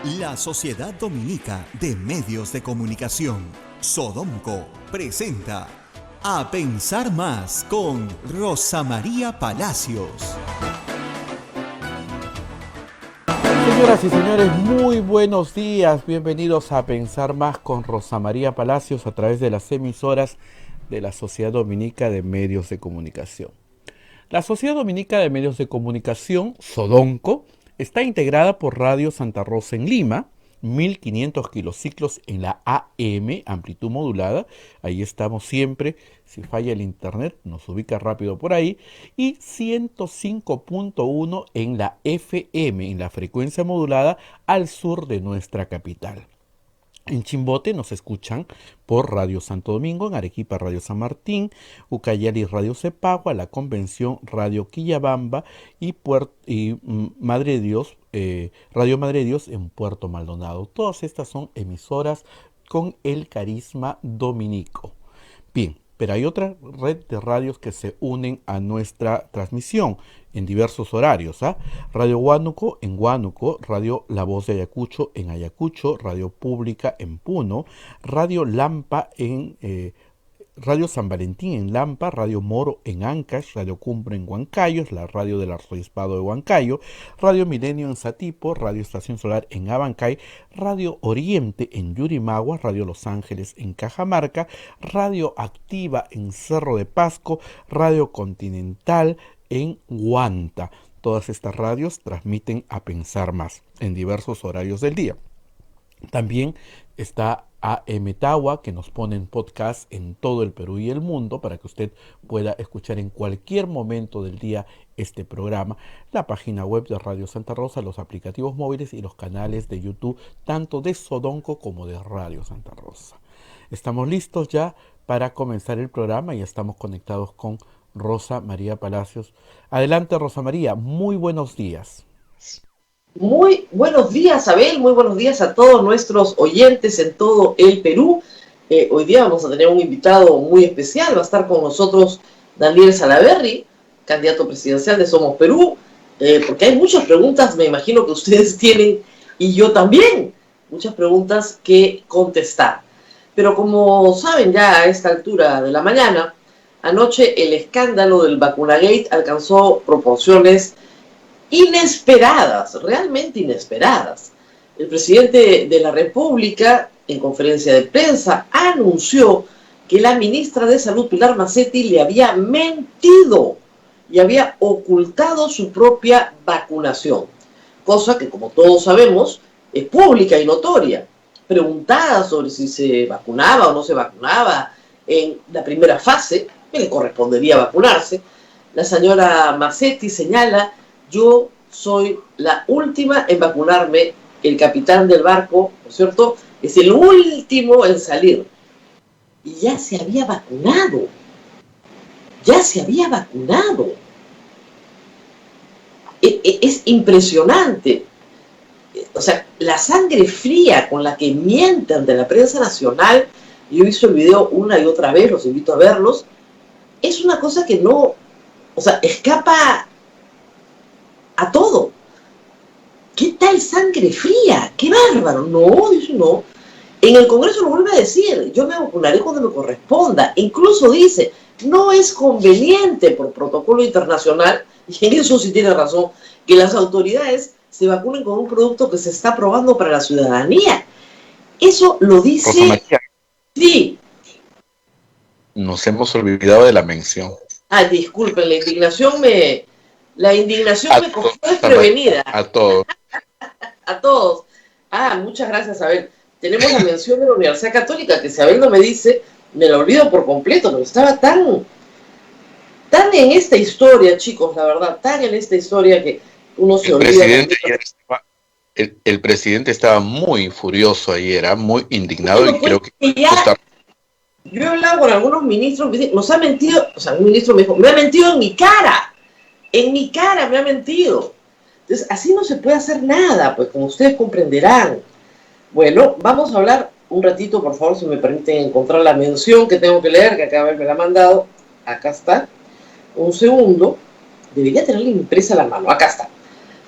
La Sociedad Dominica de Medios de Comunicación, Sodomco, presenta A Pensar Más con Rosa María Palacios. Señoras y señores, muy buenos días. Bienvenidos a Pensar Más con Rosa María Palacios a través de las emisoras de la Sociedad Dominica de Medios de Comunicación. La Sociedad Dominica de Medios de Comunicación, Sodonco, está integrada por Radio Santa Rosa en Lima, 1500 kilociclos en la AM, amplitud modulada, ahí estamos siempre, si falla el internet nos ubica rápido por ahí, y 105.1 en la FM, en la frecuencia modulada al sur de nuestra capital. En Chimbote nos escuchan por Radio Santo Domingo, en Arequipa Radio San Martín, Ucayali Radio Cepagua, La Convención Radio Quillabamba y Madre de Dios, Radio Madre de Dios en Puerto Maldonado. Todas estas son emisoras con el carisma dominico. Bien, pero hay otra red de radios que se unen a nuestra transmisión en diversos horarios. Radio Huánuco en Huánuco, Radio La Voz de Ayacucho en Ayacucho, Radio Pública en Puno, Radio Lampa en Radio San Valentín en Lampa, Radio Moro en Ancash, Radio Cumbre en Huancayo, la radio del Arzobispado de Huancayo, Radio Milenio en Satipo, Radio Estación Solar en Abancay, Radio Oriente en Yurimagua, Radio Los Ángeles en Cajamarca, Radio Activa en Cerro de Pasco, Radio Continental en Huanta. Todas estas radios transmiten A Pensar Más en diversos horarios del día. También está AM Tagua, que nos pone en podcast en todo el Perú y el mundo para que usted pueda escuchar en cualquier momento del día este programa, la página web de Radio Santa Rosa, los aplicativos móviles y los canales de YouTube, tanto de Sodonco como de Radio Santa Rosa. Estamos listos ya para comenzar el programa y estamos conectados con Rosa María Palacios. Adelante, Rosa María, muy buenos días. Muy buenos días, Abel, muy buenos días a todos nuestros oyentes en todo el Perú. Hoy día vamos a tener un invitado muy especial, va a estar con nosotros Daniel Salaverry, candidato presidencial de Somos Perú, porque hay muchas preguntas, me imagino que ustedes tienen, y yo también, muchas preguntas que contestar. Pero como saben ya a esta altura de la mañana, anoche el escándalo del Vacunagate alcanzó proporciones inesperadas, realmente inesperadas. El presidente de la República, en conferencia de prensa, anunció que la ministra de Salud, Pilar Macetti, le había mentido y había ocultado su propia vacunación, cosa que, como todos sabemos, es pública y notoria. Preguntada sobre si se vacunaba o no se vacunaba en la primera fase, que le correspondería vacunarse, la señora Macetti señala: yo soy la última en vacunarme, el capitán del barco, ¿no es cierto?, es el último en salir. Y ya se había vacunado. Es impresionante. O sea, la sangre fría con la que mienten de la prensa nacional, yo he visto el video una y otra vez, los invito a verlos, es una cosa que no, o sea, escapa a todo. ¿Qué tal sangre fría? ¡Qué bárbaro! No, dice no. En el Congreso lo vuelve a decir: yo me vacunaré cuando me corresponda. Incluso dice: no es conveniente por protocolo internacional, y en eso sí tiene razón, que las autoridades se vacunen con un producto que se está probando para la ciudadanía. Eso lo dice... Rosa María, sí. nos hemos olvidado de la mención. Disculpen, la indignación me cogió desprevenida. A todos. A todos. Muchas gracias, Abel. Tenemos la mención de la Universidad Católica, que si Abel no me dice, me la olvido por completo, pero estaba tan en esta historia, chicos, la verdad, tan en esta historia que uno se olvida. El presidente estaba muy furioso ayer, muy indignado, bueno, y creo que... Yo he hablado con algunos ministros, nos ha mentido, o sea, un ministro me dijo: me ha mentido en mi cara me ha mentido. Entonces, así no se puede hacer nada, pues, como ustedes comprenderán. Bueno, vamos a hablar un ratito, por favor, si me permiten encontrar la mención que tengo que leer, que acá me la ha mandado. Acá está. Un segundo. Debería tenerla impresa a la mano. Acá está.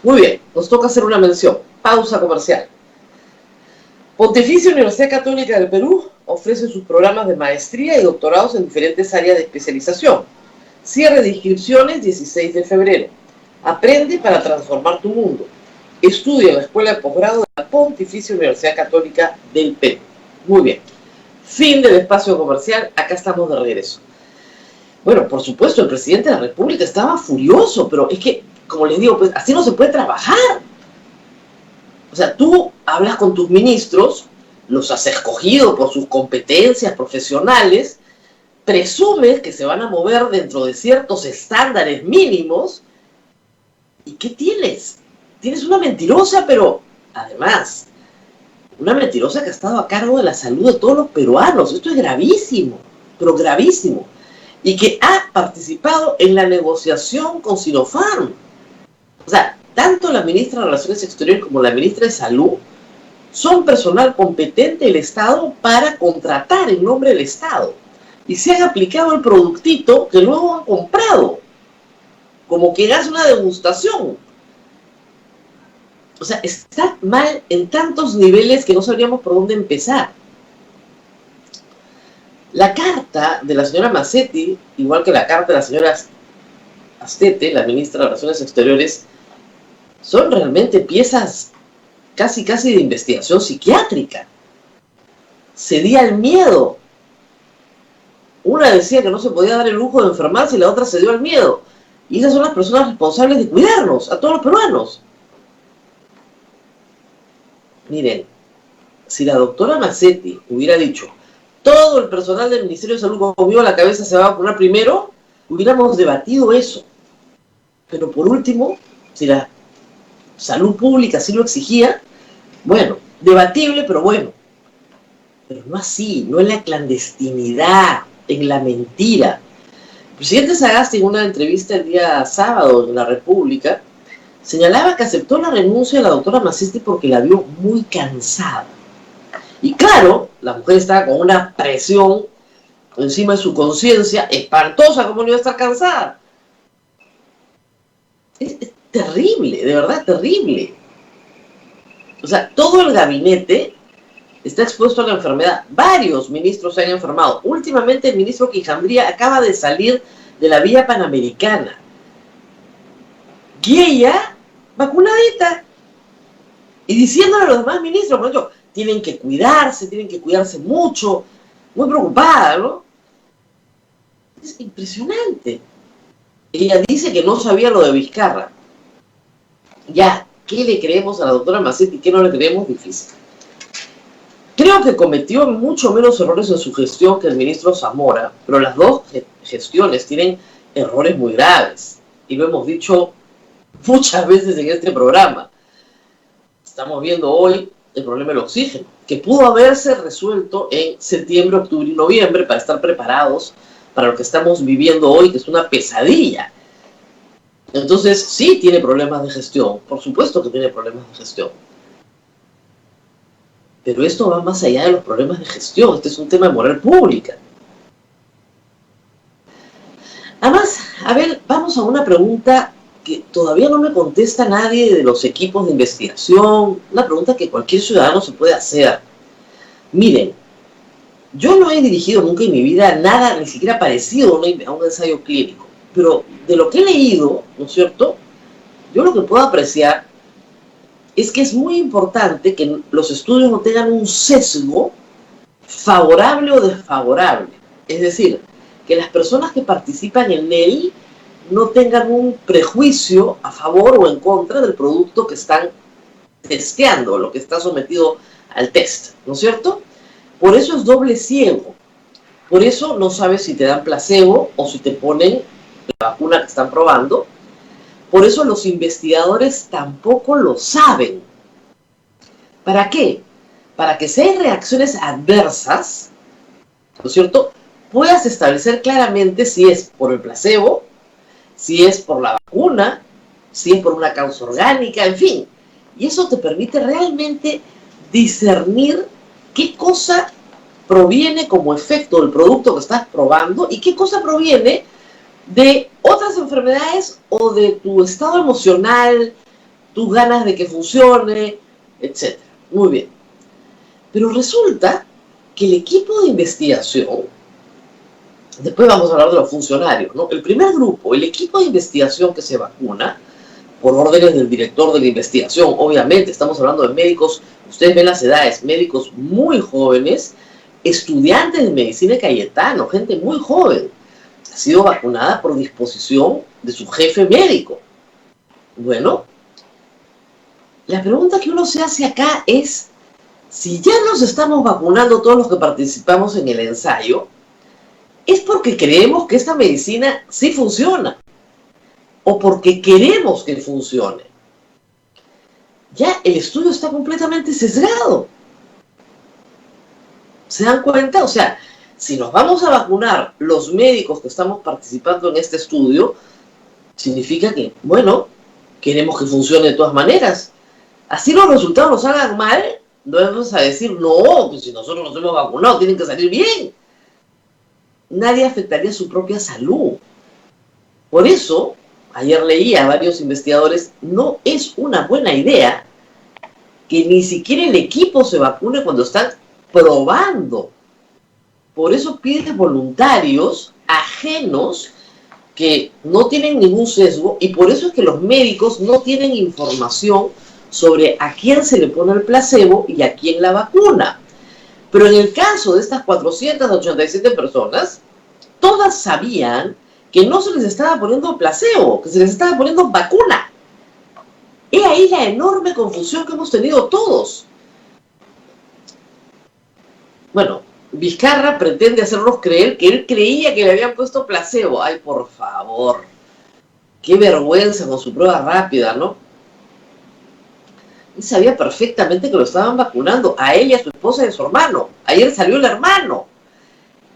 Muy bien, nos toca hacer una mención. Pausa comercial. Pontificia Universidad Católica del Perú ofrece sus programas de maestría y doctorados en diferentes áreas de especialización. Cierre de inscripciones 16 de febrero. Aprende para transformar tu mundo. Estudia en la Escuela de Posgrado de la Pontificia Universidad Católica del Perú. Muy bien. Fin del espacio comercial. Acá estamos de regreso. Bueno, por supuesto, el presidente de la República estaba furioso, pero es que, como les digo, pues así no se puede trabajar. O sea, tú hablas con tus ministros, los has escogido por sus competencias profesionales, presumes que se van a mover dentro de ciertos estándares mínimos, ¿y qué tienes? Tienes una mentirosa, pero además, una mentirosa que ha estado a cargo de la salud de todos los peruanos. Esto es gravísimo, pero gravísimo. Y que ha participado en la negociación con Sinopharm. O sea, tanto la ministra de Relaciones Exteriores como la ministra de Salud son personal competente del Estado para contratar en nombre del Estado. Y se han aplicado el productito que luego han comprado. Como que hace una degustación. O sea, está mal en tantos niveles que no sabríamos por dónde empezar. La carta de la señora Mazzetti, igual que la carta de la señora Astete, la ministra de Relaciones Exteriores, son realmente piezas casi de investigación psiquiátrica. Cedía al miedo. Una decía que no se podía dar el lujo de enfermarse y la otra cedió al miedo. Y esas son las personas responsables de cuidarnos, a todos los peruanos. Miren, si la doctora Mazzetti hubiera dicho todo el personal del Ministerio de Salud conmigo a la cabeza se va a vacunar primero, hubiéramos debatido eso. Pero por último, si la salud pública así lo exigía, bueno, debatible, pero bueno. Pero no así, no en la clandestinidad, en la mentira. El presidente Sagasti, en una entrevista el día sábado en La República, señalaba que aceptó la renuncia de la doctora Mazzetti porque la vio muy cansada. Y claro, la mujer estaba con una presión encima de su conciencia espantosa, como no iba a estar cansada. Es terrible, de verdad terrible. O sea, todo el gabinete está expuesto a la enfermedad. Varios ministros se han enfermado. Últimamente el ministro Quijandría acaba de salir de la vía panamericana. Y ella, vacunadita. Y diciéndole a los demás ministros, por ejemplo, tienen que cuidarse mucho. Muy preocupada, ¿no? Es impresionante. Ella dice que no sabía lo de Vizcarra. Ya, ¿qué le creemos a la doctora Mazzetti y qué no le creemos? Difícil. Creo que cometió mucho menos errores en su gestión que el ministro Zamora, pero las dos gestiones tienen errores muy graves. Y lo hemos dicho muchas veces en este programa. Estamos viendo hoy el problema del oxígeno, que pudo haberse resuelto en septiembre, octubre y noviembre para estar preparados para lo que estamos viviendo hoy, que es una pesadilla. Entonces, sí tiene problemas de gestión, por supuesto que tiene problemas de gestión. Pero esto va más allá de los problemas de gestión, este es un tema de moral pública. Además, a ver, vamos a una pregunta que todavía no me contesta nadie de los equipos de investigación, una pregunta que cualquier ciudadano se puede hacer. Miren, yo no he dirigido nunca en mi vida nada, ni siquiera parecido a un ensayo clínico, pero de lo que he leído, ¿no es cierto?, yo lo que puedo apreciar es que es muy importante que los estudios no tengan un sesgo favorable o desfavorable. Es decir, que las personas que participan en él no tengan un prejuicio a favor o en contra del producto que están testeando, lo que está sometido al test, ¿no es cierto? Por eso es doble ciego. Por eso no sabes si te dan placebo o si te ponen la vacuna que están probando. Por eso los investigadores tampoco lo saben. ¿Para qué? Para que si hay reacciones adversas, ¿no es cierto?, puedas establecer claramente si es por el placebo, si es por la vacuna, si es por una causa orgánica, en fin. Y eso te permite realmente discernir qué cosa proviene como efecto del producto que estás probando y qué cosa proviene de otras enfermedades o de tu estado emocional, tus ganas de que funcione, etc. Muy bien. Pero resulta que el equipo de investigación, después vamos a hablar de los funcionarios, ¿no? El primer grupo, el equipo de investigación que se vacuna, por órdenes del director de la investigación, obviamente, estamos hablando de médicos, ustedes ven las edades, médicos muy jóvenes, estudiantes de medicina de Cayetano, gente muy joven, ha sido vacunada por disposición de su jefe médico. Bueno, la pregunta que uno se hace acá es, si ya nos estamos vacunando todos los que participamos en el ensayo, es porque creemos que esta medicina sí funciona, o porque queremos que funcione. Ya el estudio está completamente sesgado. ¿Se dan cuenta? O sea, si nos vamos a vacunar los médicos que estamos participando en este estudio, significa que, bueno, queremos que funcione de todas maneras. Así los resultados nos hagan mal, no vamos a decir, no, pues si nosotros nos hemos vacunado, tienen que salir bien. Nadie afectaría su propia salud. Por eso, ayer leí a varios investigadores, no es una buena idea que ni siquiera el equipo se vacune cuando están probando. Por eso piden voluntarios ajenos que no tienen ningún sesgo, y por eso es que los médicos no tienen información sobre a quién se le pone el placebo y a quién la vacuna. Pero en el caso de estas 487 personas, todas sabían que no se les estaba poniendo placebo, que se les estaba poniendo vacuna. He ahí la enorme confusión que hemos tenido todos. Bueno, Vizcarra pretende hacernos creer que él creía que le habían puesto placebo. Ay, por favor. Qué vergüenza con su prueba rápida, ¿no? Él sabía perfectamente que lo estaban vacunando a él y a su esposa y a su hermano. Ayer salió el hermano.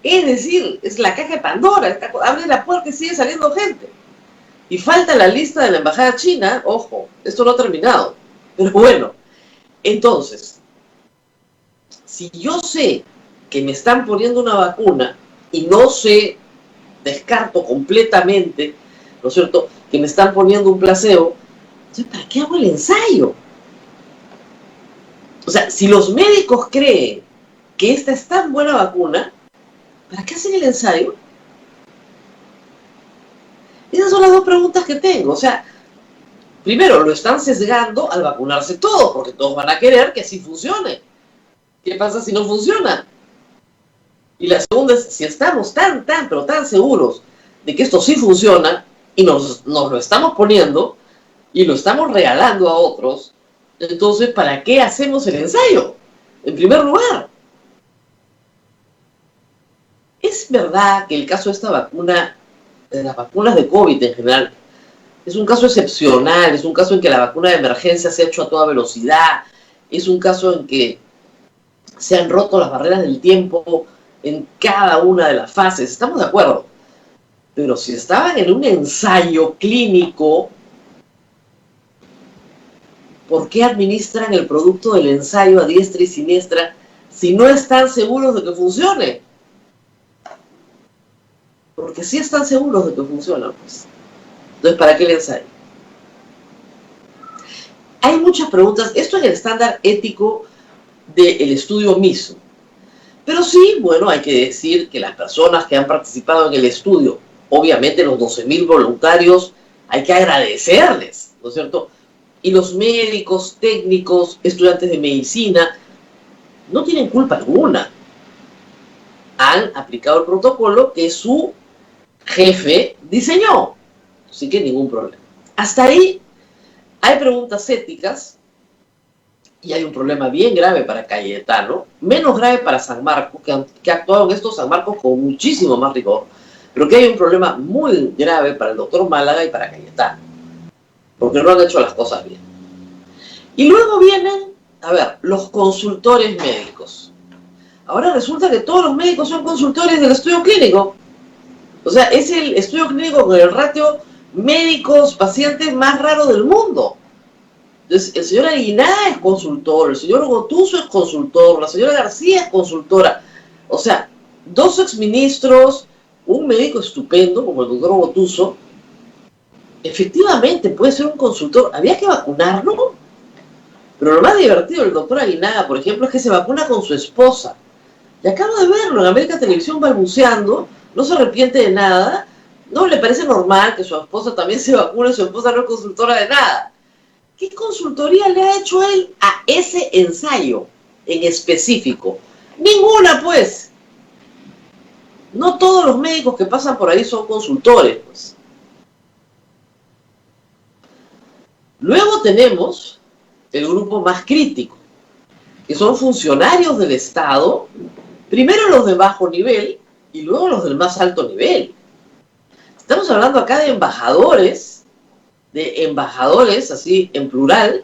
Es decir, es la caja de Pandora. Abre la puerta y sigue saliendo gente. Y falta la lista de la embajada china. Ojo, esto no ha terminado. Pero bueno, entonces, si yo sé que me están poniendo una vacuna y no sé, descarto completamente, ¿no es cierto?, que me están poniendo un placebo, entonces, ¿para qué hago el ensayo? O sea, si los médicos creen que esta es tan buena vacuna, ¿para qué hacen el ensayo? Esas son las dos preguntas que tengo. O sea, primero, lo están sesgando al vacunarse todos, porque todos van a querer que así funcione. ¿Qué pasa si no funciona? Y la segunda es, si estamos pero tan seguros de que esto sí funciona, y nos lo estamos poniendo, y lo estamos regalando a otros, entonces, ¿para qué hacemos el ensayo? En primer lugar, es verdad que el caso de esta vacuna, de las vacunas de COVID en general, es un caso excepcional, es un caso en que la vacuna de emergencia se ha hecho a toda velocidad, es un caso en que se han roto las barreras del tiempo en cada una de las fases, estamos de acuerdo. Pero si estaban en un ensayo clínico, ¿por qué administran el producto del ensayo a diestra y siniestra si no están seguros de que funcione? Porque sí están seguros de que funciona, pues. Entonces, ¿para qué el ensayo? Hay muchas preguntas. Esto es el estándar ético del estudio mismo. Pero sí, bueno, hay que decir que las personas que han participado en el estudio, obviamente los 12.000 voluntarios, hay que agradecerles, ¿no es cierto? Y los médicos, técnicos, estudiantes de medicina, no tienen culpa alguna. Han aplicado el protocolo que su jefe diseñó. Así que ningún problema. Hasta ahí hay preguntas éticas y hay un problema bien grave para Cayetano, menos grave para San Marcos, que ha actuado en estos San Marcos con muchísimo más rigor, pero que hay un problema muy grave para el doctor Málaga y para Cayetano, porque no han hecho las cosas bien. Y luego vienen, a ver, los consultores médicos. Ahora resulta que todos los médicos son consultores del estudio clínico. O sea, es el estudio clínico con el ratio médicos-pacientes más raro del mundo. Entonces, el señor Aguinaga es consultor, el señor Gotuso es consultor, la señora García es consultora. O sea, dos exministros, un médico estupendo como el doctor Gotuso, efectivamente puede ser un consultor. ¿Había que vacunarlo? Pero lo más divertido del doctor Aguinaga, por ejemplo, es que se vacuna con su esposa. Y acabo de verlo en América Televisión balbuceando, no se arrepiente de nada, no le parece normal que su esposa también se vacune, su esposa no es consultora de nada. ¿Qué consultoría le ha hecho él a ese ensayo en específico? Ninguna, pues. No todos los médicos que pasan por ahí son consultores, pues. Luego tenemos el grupo más crítico, que son funcionarios del Estado, primero los de bajo nivel y luego los del más alto nivel. Estamos hablando acá de embajadores, así en plural,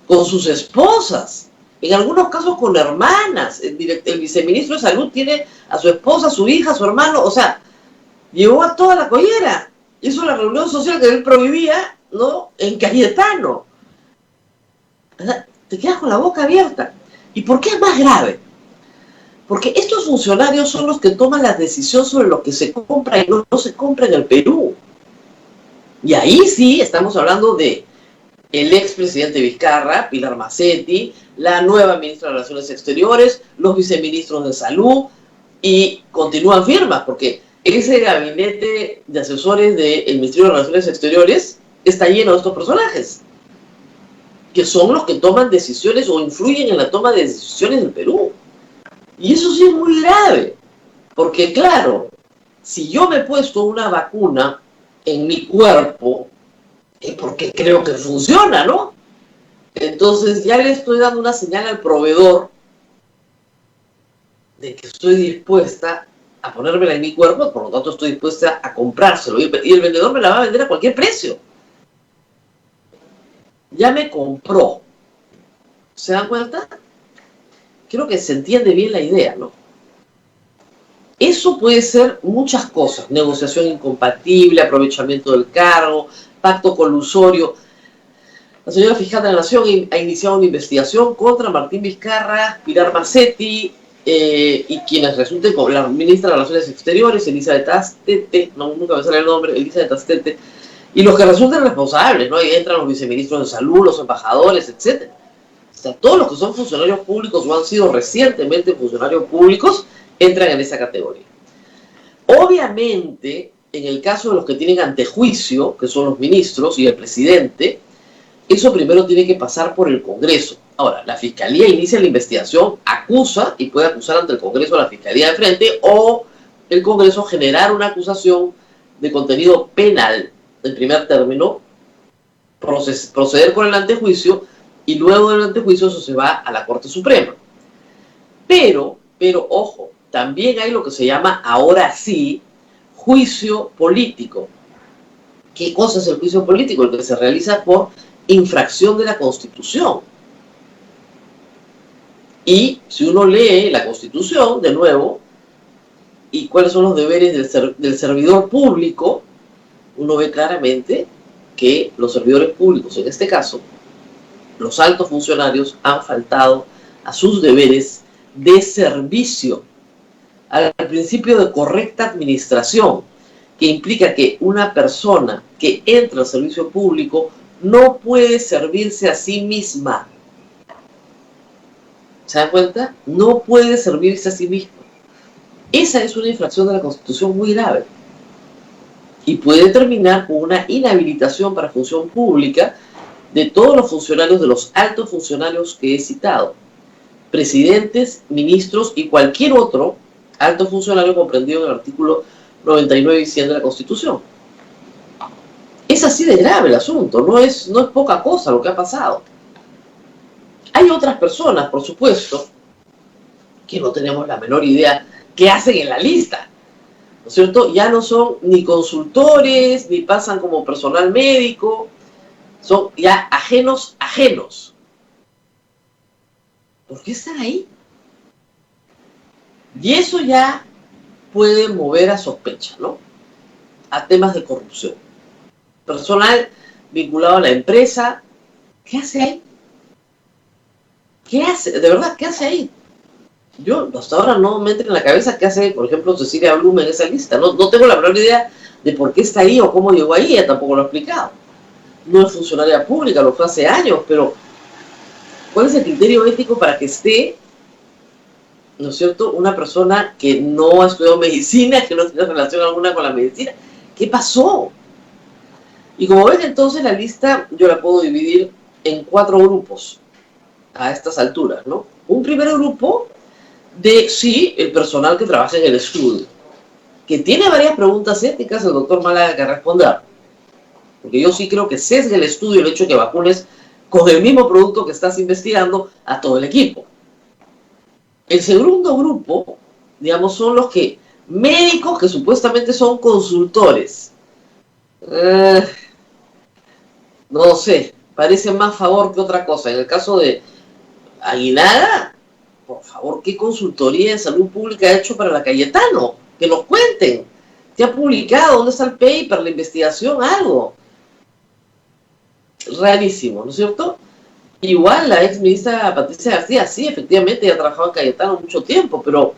con sus esposas, en algunos casos con hermanas. El viceministro de Salud tiene a su esposa, a su hija, a su hermano, o sea, llevó a toda la collera. Hizo la reunión social que él prohibía, ¿no?, en Cayetano. O sea, te quedas con la boca abierta. ¿Y por qué es más grave? Porque estos funcionarios son los que toman la decisión sobre lo que se compra y no se compra en el Perú. Y ahí sí estamos hablando de el expresidente Vizcarra, Pilar Massetti, la nueva ministra de Relaciones Exteriores, los viceministros de Salud, y continúan firmas, porque ese gabinete de asesores del Ministerio de Relaciones Exteriores está lleno de estos personajes, que son los que toman decisiones o influyen en la toma de decisiones del Perú. Y eso sí es muy grave, porque claro, si yo me he puesto una vacuna en mi cuerpo, es porque creo que funciona, ¿no? Entonces ya le estoy dando una señal al proveedor de que estoy dispuesta a ponérmela en mi cuerpo, por lo tanto estoy dispuesta a comprárselo, y el vendedor me la va a vender a cualquier precio. Ya me compró. ¿Se dan cuenta? Creo que se entiende bien la idea, ¿no? Eso puede ser muchas cosas: negociación incompatible, aprovechamiento del cargo, pacto colusorio. La señora fiscal de la Nación ha iniciado una investigación contra Martín Vizcarra, Pilar Massetti, y quienes resulten con la ministra de Relaciones Exteriores, Elizabeth Astete, no, nunca me sale el nombre, Elizabeth Astete, y los que resulten responsables, ¿no? Ahí entran los viceministros de Salud, los embajadores, etc. O sea, todos los que son funcionarios públicos o han sido recientemente funcionarios públicos entran en esa categoría. Obviamente, en el caso de los que tienen antejuicio, que son los ministros y el presidente, eso primero tiene que pasar por el Congreso. Ahora, la Fiscalía inicia la investigación, acusa y puede acusar ante el Congreso a la Fiscalía de frente, o el Congreso generar una acusación de contenido penal en primer término, proceder con el antejuicio, y luego del antejuicio eso se va a la Corte Suprema. Pero, ojo, también hay lo que se llama, ahora sí, juicio político. ¿Qué cosa es el juicio político? El que se realiza por infracción de la Constitución. Y si uno lee la Constitución, de nuevo, y cuáles son los deberes del servidor público, uno ve claramente que los servidores públicos, en este caso, los altos funcionarios, han faltado a sus deberes de servicio, al principio de correcta administración, que implica que una persona que entra al servicio público no puede servirse a sí misma. ¿Se dan cuenta? No puede servirse a sí misma. Esa es una infracción de la Constitución muy grave y puede terminar con una inhabilitación para función pública de todos los funcionarios, de los altos funcionarios que he citado, presidentes, ministros y cualquier otro alto funcionario comprendido en el artículo 99 y 100 de la Constitución. Es así de grave el asunto, no es poca cosa lo que ha pasado. Hay otras personas, por supuesto, que no tenemos la menor idea qué hacen en la lista, ¿no es cierto? Ya no son ni consultores, ni pasan como personal médico, son ya ajenos. ¿Por qué están ahí? Y eso ya puede mover a sospecha, ¿no? A temas de corrupción. Personal vinculado a la empresa, ¿qué hace ahí? ¿Qué hace? De verdad, ¿qué hace ahí? Yo hasta ahora no me entra en la cabeza qué hace, por ejemplo, Cecilia Blum en esa lista. No tengo la menor idea de por qué está ahí o cómo llegó ahí, ella tampoco lo ha explicado. No es funcionaria pública, lo fue hace años, pero ¿Cuál es el criterio ético para que esté, ¿no es cierto?, una persona que no ha estudiado medicina, que no tiene relación alguna con la medicina? ¿Qué pasó? Y como ven, entonces la lista yo la puedo dividir en 4 grupos a estas alturas, ¿no? Un primer grupo de, sí, el personal que trabaja en el estudio, que tiene varias preguntas éticas el doctor Málaga que responder. Porque yo sí creo que sesga el estudio el hecho de que vacunes con el mismo producto que estás investigando a todo el equipo. El segundo grupo, digamos, son los que médicos que supuestamente son consultores. No sé, parece más favor que otra cosa. En el caso de Aguinaga, por favor, ¿qué consultoría de salud pública ha hecho para la Cayetano? Que nos cuenten. ¿Qué ha publicado? ¿Dónde está el paper, la investigación? Algo. Rarísimo, ¿no es cierto? Igual la ex ministra Patricia García, sí, efectivamente, ya ha trabajado en Cayetano mucho tiempo, pero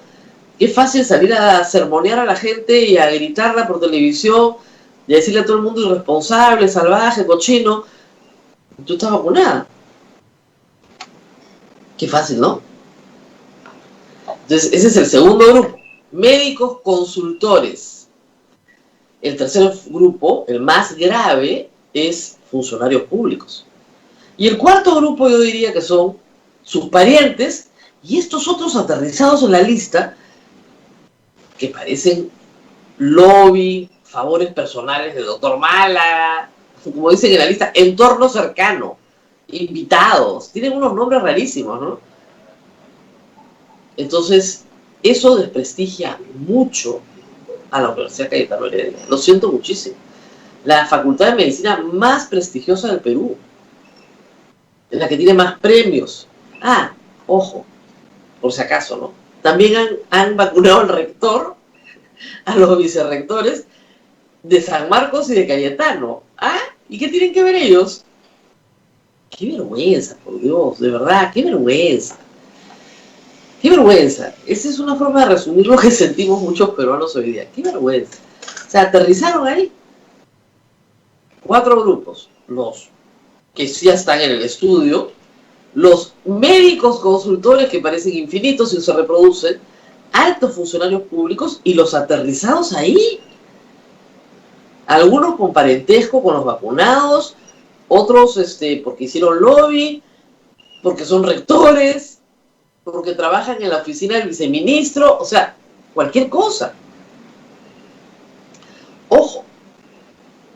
qué fácil salir a sermonear a la gente y a gritarla por televisión y a decirle a todo el mundo irresponsable, salvaje, cochino. Tú estás vacunada. Qué fácil, ¿no? Entonces, ese es el segundo grupo. Médicos consultores. El tercer grupo, el más grave, es funcionarios públicos. Y el cuarto grupo yo diría que son sus parientes y estos otros aterrizados en la lista que parecen lobby, favores personales del doctor Málaga, como dicen en la lista, entorno cercano, invitados, tienen unos nombres rarísimos, ¿no? Entonces, eso desprestigia mucho a la Universidad Cayetano Heredia. Lo siento muchísimo. La facultad de medicina más prestigiosa del Perú, en la que tiene más premios. Ah, ojo, por si acaso, ¿no? También han vacunado al rector, a los vicerrectores de San Marcos y de Cayetano. ¿Ah? ¿Y qué tienen que ver ellos? ¡Qué vergüenza, por Dios! De verdad, ¡qué vergüenza! ¡Qué vergüenza! Esa es una forma de resumir lo que sentimos muchos peruanos hoy día. ¡Qué vergüenza! O sea, aterrizaron ahí 4 grupos. Los que sí están en el estudio, los médicos consultores que parecen infinitos y se reproducen, altos funcionarios públicos y los aterrizados ahí. Algunos con parentesco con los vacunados, otros porque hicieron lobby, porque son rectores, porque trabajan en la oficina del viceministro, o sea, cualquier cosa. Ojo,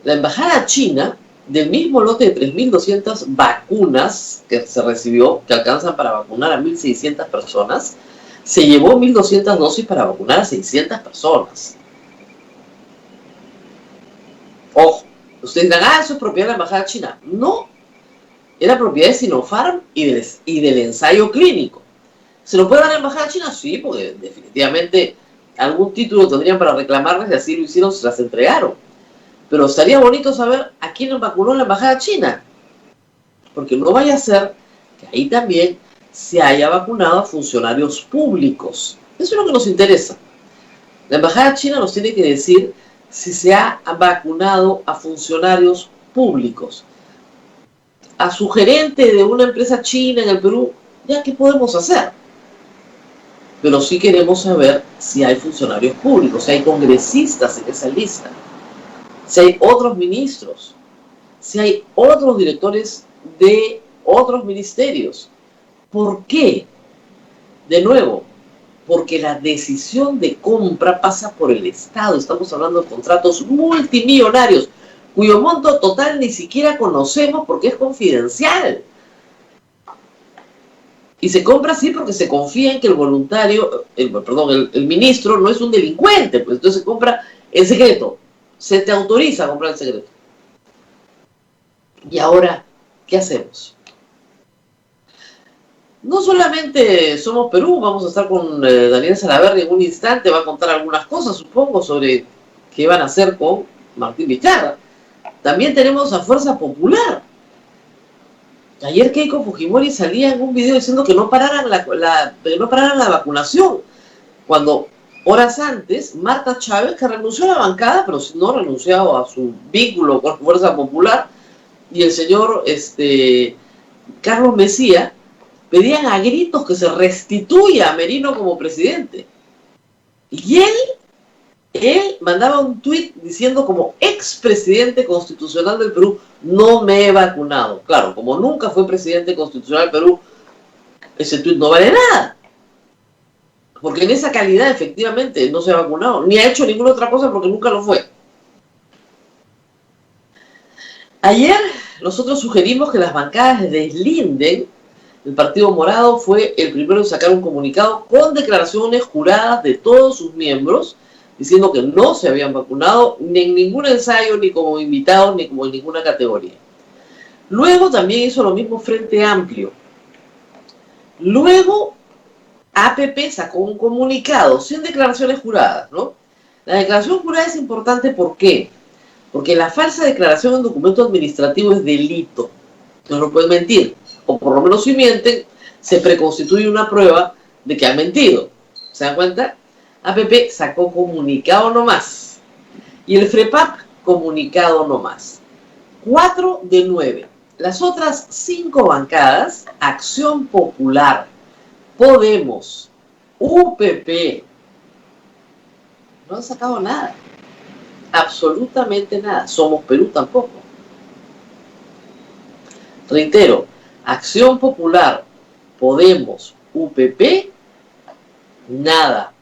la embajada china, del mismo lote de 3.200 vacunas que se recibió, que alcanzan para vacunar a 1.600 personas, se llevó 1.200 dosis para vacunar a 600 personas. Ojo, ustedes dirán, eso es propiedad de la embajada china. No, era propiedad de Sinopharm y del ensayo clínico. ¿Se lo puede dar a la embajada china? Sí, porque definitivamente algún título tendrían para reclamarles y así lo hicieron, se las entregaron. Pero estaría bonito saber a quién vacunó la embajada china. Porque no vaya a ser que ahí también se haya vacunado a funcionarios públicos. Eso es lo que nos interesa. La embajada china nos tiene que decir si se ha vacunado a funcionarios públicos. A su gerente de una empresa china en el Perú, ¿ya qué podemos hacer? Pero sí queremos saber si hay funcionarios públicos, si hay congresistas en esa lista, si hay otros ministros, si hay otros directores de otros ministerios. ¿Por qué? De nuevo, porque la decisión de compra pasa por el Estado. Estamos hablando de contratos multimillonarios, cuyo monto total ni siquiera conocemos porque es confidencial. Y se compra así porque se confía en que el voluntario, el ministro no es un delincuente, pues entonces se compra en secreto. Se te autoriza a comprar en secreto. Y ahora, ¿qué hacemos? No solamente somos Perú, vamos a estar con Daniel Salaverry en un instante, va a contar algunas cosas, supongo, sobre qué van a hacer con Martín Vizcarra. También tenemos a Fuerza Popular. Ayer Keiko Fujimori salía en un video diciendo que no pararan la vacunación, cuando horas antes Marta Chávez, que renunció a la bancada, pero no renunciado a su vínculo con Fuerza Popular, y el señor Carlos Mesía pedían a gritos que se restituya a Merino como presidente. Y él mandaba un tuit diciendo como expresidente constitucional del Perú, no me he vacunado. Claro, como nunca fue presidente constitucional del Perú, ese tuit no vale nada. Porque en esa calidad efectivamente no se ha vacunado, ni ha hecho ninguna otra cosa porque nunca lo fue. Ayer nosotros sugerimos que las bancadas deslinden. El Partido Morado fue el primero en sacar un comunicado con declaraciones juradas de todos sus miembros, diciendo que no se habían vacunado ni en ningún ensayo, ni como invitados, ni como en ninguna categoría. Luego también hizo lo mismo Frente Amplio. Luego APP sacó un comunicado sin declaraciones juradas, ¿no? La declaración jurada es importante, ¿por qué? Porque la falsa declaración en documento administrativo es delito. No lo pueden mentir. O por lo menos si mienten, se preconstituye una prueba de que han mentido. ¿Se dan cuenta? APP sacó comunicado nomás. Y el FREPAP, comunicado nomás. 4 de 9. Las otras 5 bancadas, Acción Popular, Podemos, UPP, no han sacado nada. Absolutamente nada. Somos Perú tampoco. Reitero, Acción Popular, Podemos, UPP, nada.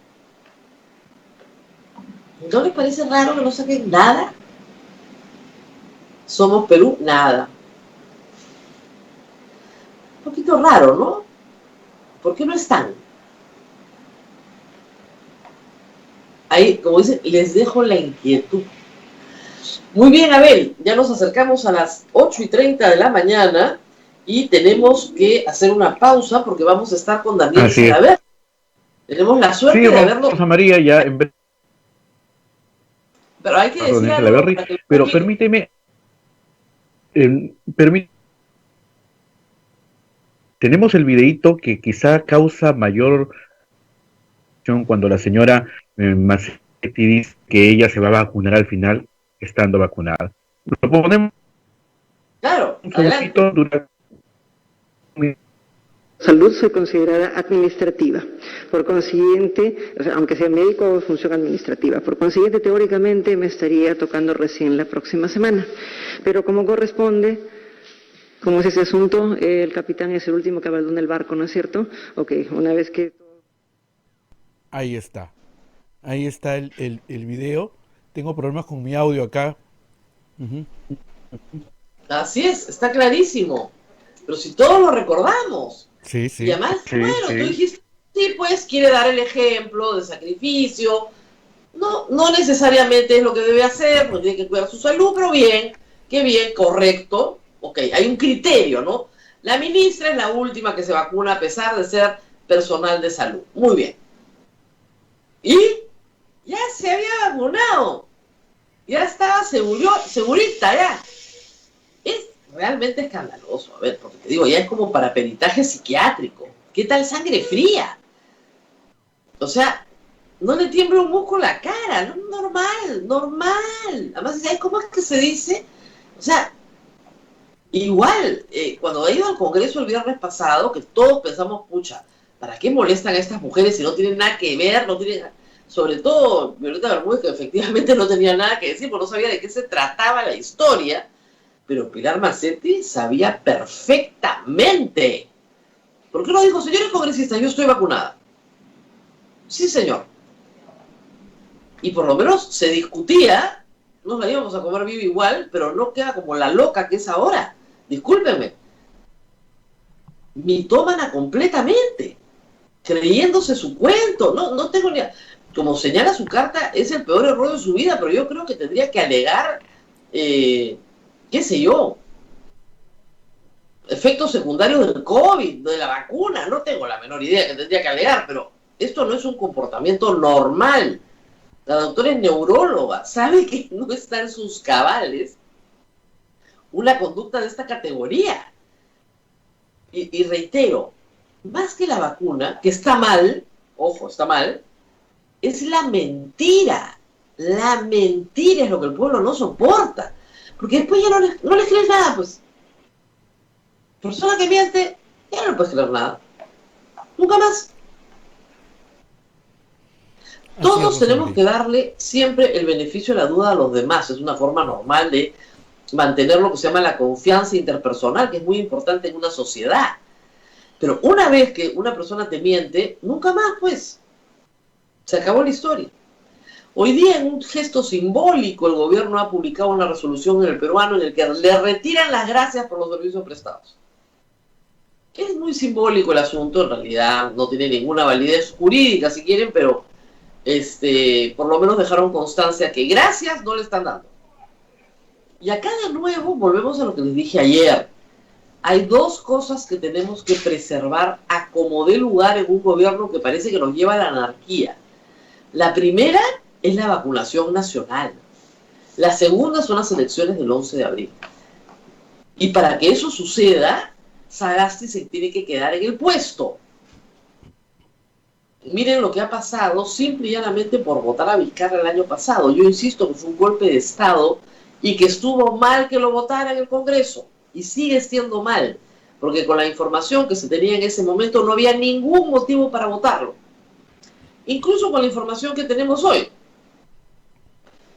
¿No les parece raro que no saquen nada? Somos Perú, nada. Un poquito raro, ¿no? ¿Por qué no están? Ahí, como dicen, les dejo la inquietud. Muy bien, Abel, ya nos acercamos a las 8:30 de la mañana y tenemos que hacer una pausa porque vamos a estar con Daniel Salaverry. Tenemos la suerte de verlo. Rosa María ya en vez. Pero hay que decir algo, pero permíteme, tenemos el videíto que quizá causa mayor cuando la señora Macetti dice que ella se va a vacunar al final estando vacunada. Lo ponemos. Claro, adelante. Salud soy considerada administrativa. Por consiguiente, o sea, aunque sea médico, función administrativa. Por consiguiente, teóricamente me estaría tocando recién la próxima semana. Pero como corresponde, como es ese asunto, el capitán es el último que abandona el barco, ¿no es cierto? Ok, una vez que... Ahí está el video. Tengo problemas con mi audio acá. Así es, está clarísimo. Pero si todos lo recordamos. Sí. Y además, tú dijiste, sí, pues quiere dar el ejemplo de sacrificio. No necesariamente es lo que debe hacer, no tiene que cuidar su salud, pero bien, qué bien, correcto. Ok, hay un criterio, ¿no? La ministra es la última que se vacuna a pesar de ser personal de salud. Muy bien. Y ya se había vacunado. Ya estaba segurita, ya. Es realmente escandaloso. A ver, porque te digo, ya es como para peritaje psiquiátrico. ¿Qué tal sangre fría? O sea, no le tiembla un músculo la cara. No, normal. Además, ¿sabes cómo es que se dice? O sea, igual, cuando he ido al Congreso el viernes pasado, que todos pensamos, pucha, ¿para qué molestan a estas mujeres si no tienen nada que ver? No tienen... Sobre todo Violeta Bermúdez, que efectivamente no tenía nada que decir, porque no sabía de qué se trataba la historia. Pero Pilar Macetti sabía perfectamente. ¿Por qué no dijo, señores congresistas, yo estoy vacunada? Sí, señor. Y por lo menos se discutía, nos la íbamos a comer viva igual, pero no queda como la loca que es ahora. Discúlpenme. Mitómana completamente. Creyéndose su cuento. No tengo ni... Como señala su carta, es el peor error de su vida, pero yo creo que tendría que alegar... qué sé yo, efectos secundarios del COVID, de la vacuna, no tengo la menor idea que tendría que alegar, pero esto no es un comportamiento normal. La doctora es neuróloga, sabe que no está en sus cabales una conducta de esta categoría. Y reitero, más que la vacuna, que está mal, ojo, está mal, es la mentira. La mentira es lo que el pueblo no soporta. Porque después ya no les crees nada, pues. Persona que miente, Ya no le puedes creer nada. Nunca más. Todos tenemos que darle siempre el beneficio de la duda a los demás. Es una forma normal de mantener lo que se llama la confianza interpersonal, que es muy importante en una sociedad. Pero una vez que una persona te miente, nunca más, pues. Se acabó la historia. Hoy día, en un gesto simbólico, el gobierno ha publicado una resolución en el peruano en el que le retiran las gracias por los servicios prestados. Es muy simbólico el asunto, en realidad no tiene ninguna validez jurídica, si quieren, pero por lo menos dejaron constancia que gracias no le están dando. Y acá de nuevo volvemos a lo que les dije ayer. Hay dos cosas que tenemos que preservar a como dé lugar en un gobierno que parece que nos lleva a la anarquía. La primera es la vacunación nacional. La segunda son las elecciones del 11 de abril. Y para que eso suceda, Sagasti se tiene que quedar en el puesto. Miren lo que ha pasado simple y llanamente por votar a Vizcarra el año pasado. Yo insisto que fue un golpe de Estado y que estuvo mal que lo votara en el Congreso. Y sigue siendo mal, porque con la información que se tenía en ese momento no había ningún motivo para votarlo. Incluso con la información que tenemos hoy.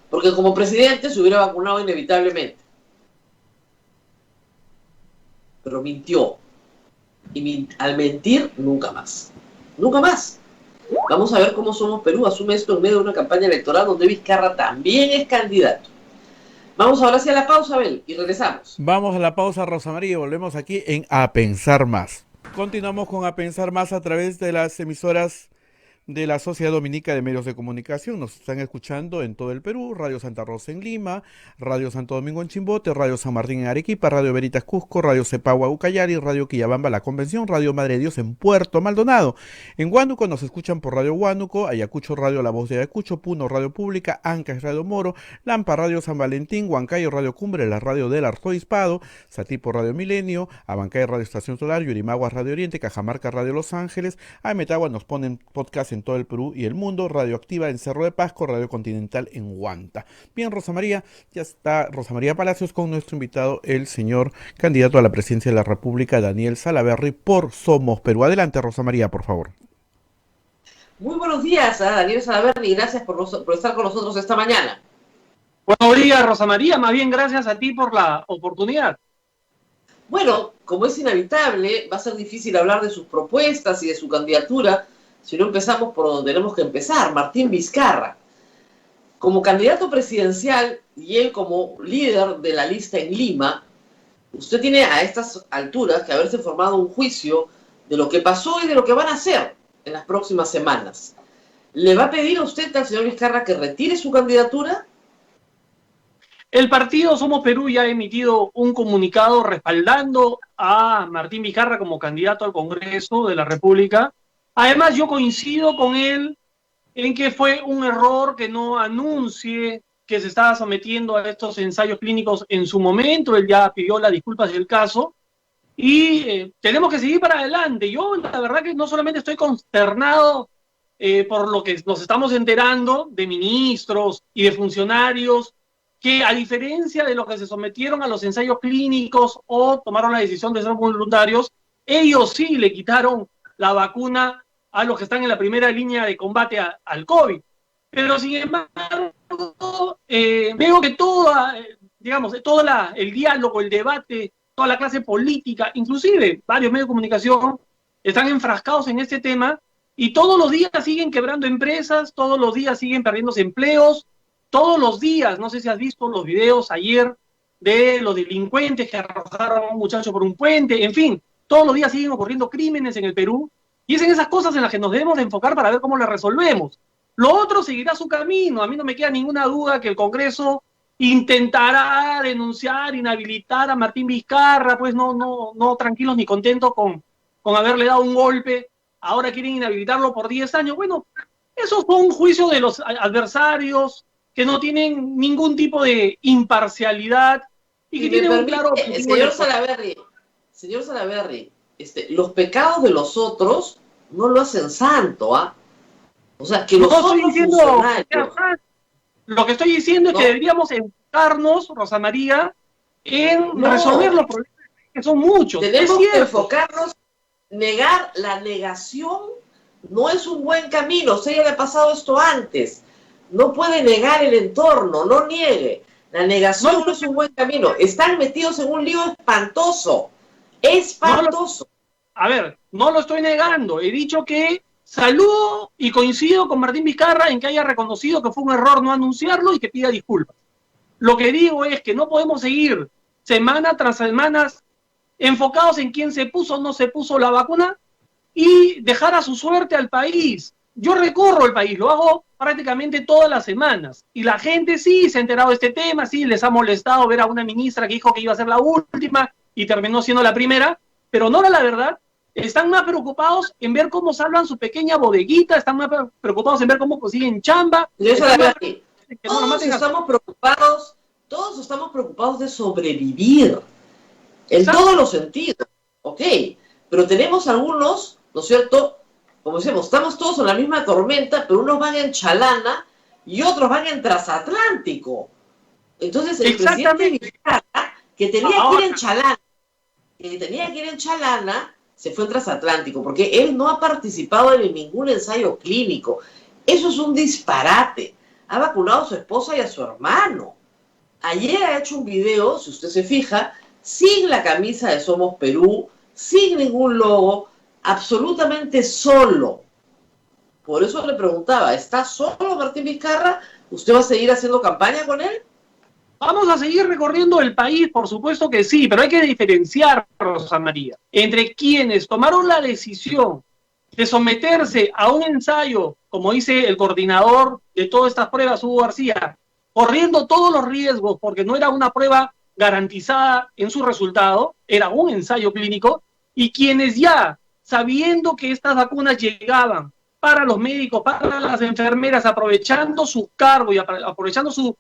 Porque como presidente se hubiera vacunado inevitablemente. Pero mintió. Y al mentir, nunca más. Nunca más. Vamos a ver cómo Somos Perú asume esto en medio de una campaña electoral donde Vizcarra también es candidato. Vamos ahora hacia la pausa, Abel, y regresamos. Vamos a la pausa, Rosa María, y volvemos aquí en A Pensar Más. Continuamos con A Pensar Más a través de las emisoras de la Sociedad Dominica de Medios de Comunicación. Nos están escuchando en todo el Perú: Radio Santa Rosa en Lima, Radio Santo Domingo en Chimbote, Radio San Martín en Arequipa, Radio Veritas Cusco, Radio Cepagua Ucayali, Radio Quillabamba La Convención, Radio Madre de Dios en Puerto Maldonado. En Huánuco nos escuchan por Radio Huánuco, Ayacucho Radio La Voz de Ayacucho, Puno Radio Pública, Ancash Radio Moro, Lampa Radio San Valentín, Huancayo Radio Cumbre, la Radio del Arzobispado, Satipo Radio Milenio, Abancay Radio Estación Solar, Yurimagua Radio Oriente, Cajamarca Radio Los Ángeles, Ametagua nos ponen podcast en todo el Perú y el mundo, Radioactiva en Cerro de Pasco, Radio Continental en Huanta. Bien, Rosa María, ya está Rosa María Palacios con nuestro invitado, el señor candidato a la presidencia de la República, Daniel Salaverry, por Somos Perú. Adelante, Rosa María, por favor. Muy buenos días a Daniel Salaverry, gracias por estar con nosotros esta mañana. Buenos días, Rosa María, más bien gracias a ti por la oportunidad. Bueno, como es inevitable, va a ser difícil hablar de sus propuestas y de su candidatura si no empezamos por donde tenemos que empezar. Martín Vizcarra, como candidato presidencial y él como líder de la lista en Lima, usted tiene a estas alturas que haberse formado un juicio de lo que pasó y de lo que van a hacer en las próximas semanas. ¿Le va a pedir a usted al señor Vizcarra que retire su candidatura? El partido Somos Perú ya ha emitido un comunicado respaldando a Martín Vizcarra como candidato al Congreso de la República. Además, yo coincido con él en que fue un error que no anuncie que se estaba sometiendo a estos ensayos clínicos en su momento. Él ya pidió las disculpas del caso y tenemos que seguir para adelante. Yo, la verdad, que no solamente estoy consternado por lo que nos estamos enterando de ministros y de funcionarios que, a diferencia de los que se sometieron a los ensayos clínicos o tomaron la decisión de ser voluntarios, ellos sí le quitaron la vacuna a los que están en la primera línea de combate al COVID. Pero sin embargo, veo que todo el diálogo, el debate, toda la clase política, inclusive varios medios de comunicación, están enfrascados en este tema y todos los días siguen quebrando empresas, todos los días siguen perdiéndose empleos, todos los días, no sé si has visto los videos ayer de los delincuentes que arrojaron a un muchacho por un puente, en fin, todos los días siguen ocurriendo crímenes en el Perú. Y es en esas cosas en las que nos debemos de enfocar para ver cómo las resolvemos. Lo otro seguirá su camino. A mí no me queda ninguna duda que el Congreso intentará denunciar, inhabilitar a Martín Vizcarra, pues no tranquilos ni contentos con haberle dado un golpe. Ahora quieren inhabilitarlo por 10 años. Bueno, esos son juicios de los adversarios que no tienen ningún tipo de imparcialidad y que tienen un claro objetivo. Señor Salaverry, los pecados de los otros no lo hacen santo, ¿ah? O sea, que los otros funcionarios... Lo que estoy diciendo es que deberíamos enfocarnos, Rosa María, en resolver los problemas, que son muchos. Tenemos que enfocarnos negar, la negación no es un buen camino. Se ya le ha pasado esto antes. No puede negar el entorno, no niegue. La negación no es un buen camino. Están metidos en un lío espantoso. Espantoso. A ver, no lo estoy negando. He dicho que saludo y coincido con Martín Vizcarra en que haya reconocido que fue un error no anunciarlo y que pida disculpas. Lo que digo es que no podemos seguir semana tras semana enfocados en quién se puso o no se puso la vacuna y dejar a su suerte al país. Yo recorro el país, lo hago prácticamente todas las semanas. Y la gente sí se ha enterado de este tema, sí les ha molestado ver a una ministra que dijo que iba a ser la última y terminó siendo la primera, pero no era la verdad. Están más preocupados en ver cómo salvan su pequeña bodeguita, están más preocupados en ver cómo consiguen chamba. Todos estamos preocupados de sobrevivir, en todos los sentidos, ¿ok? Pero tenemos algunos, ¿no es cierto? Como decimos, estamos todos en la misma tormenta, pero unos van en chalana y otros van en transatlántico. Entonces el presidente Vizcarra, que tenía que ir en chalana, se fue en transatlántico, porque él no ha participado en ningún ensayo clínico. Eso es un disparate. Ha vacunado a su esposa y a su hermano. Ayer ha hecho un video, si usted se fija, sin la camisa de Somos Perú, sin ningún logo, absolutamente solo. Por eso le preguntaba, ¿está solo Martín Vizcarra? ¿Usted va a seguir haciendo campaña con él? Vamos a seguir recorriendo el país, por supuesto que sí, pero hay que diferenciar, Rosa María, entre quienes tomaron la decisión de someterse a un ensayo, como dice el coordinador de todas estas pruebas, Hugo García, corriendo todos los riesgos, porque no era una prueba garantizada en su resultado, era un ensayo clínico, y quienes ya, sabiendo que estas vacunas llegaban para los médicos, para las enfermeras, aprovechando su cargo y aprovechando su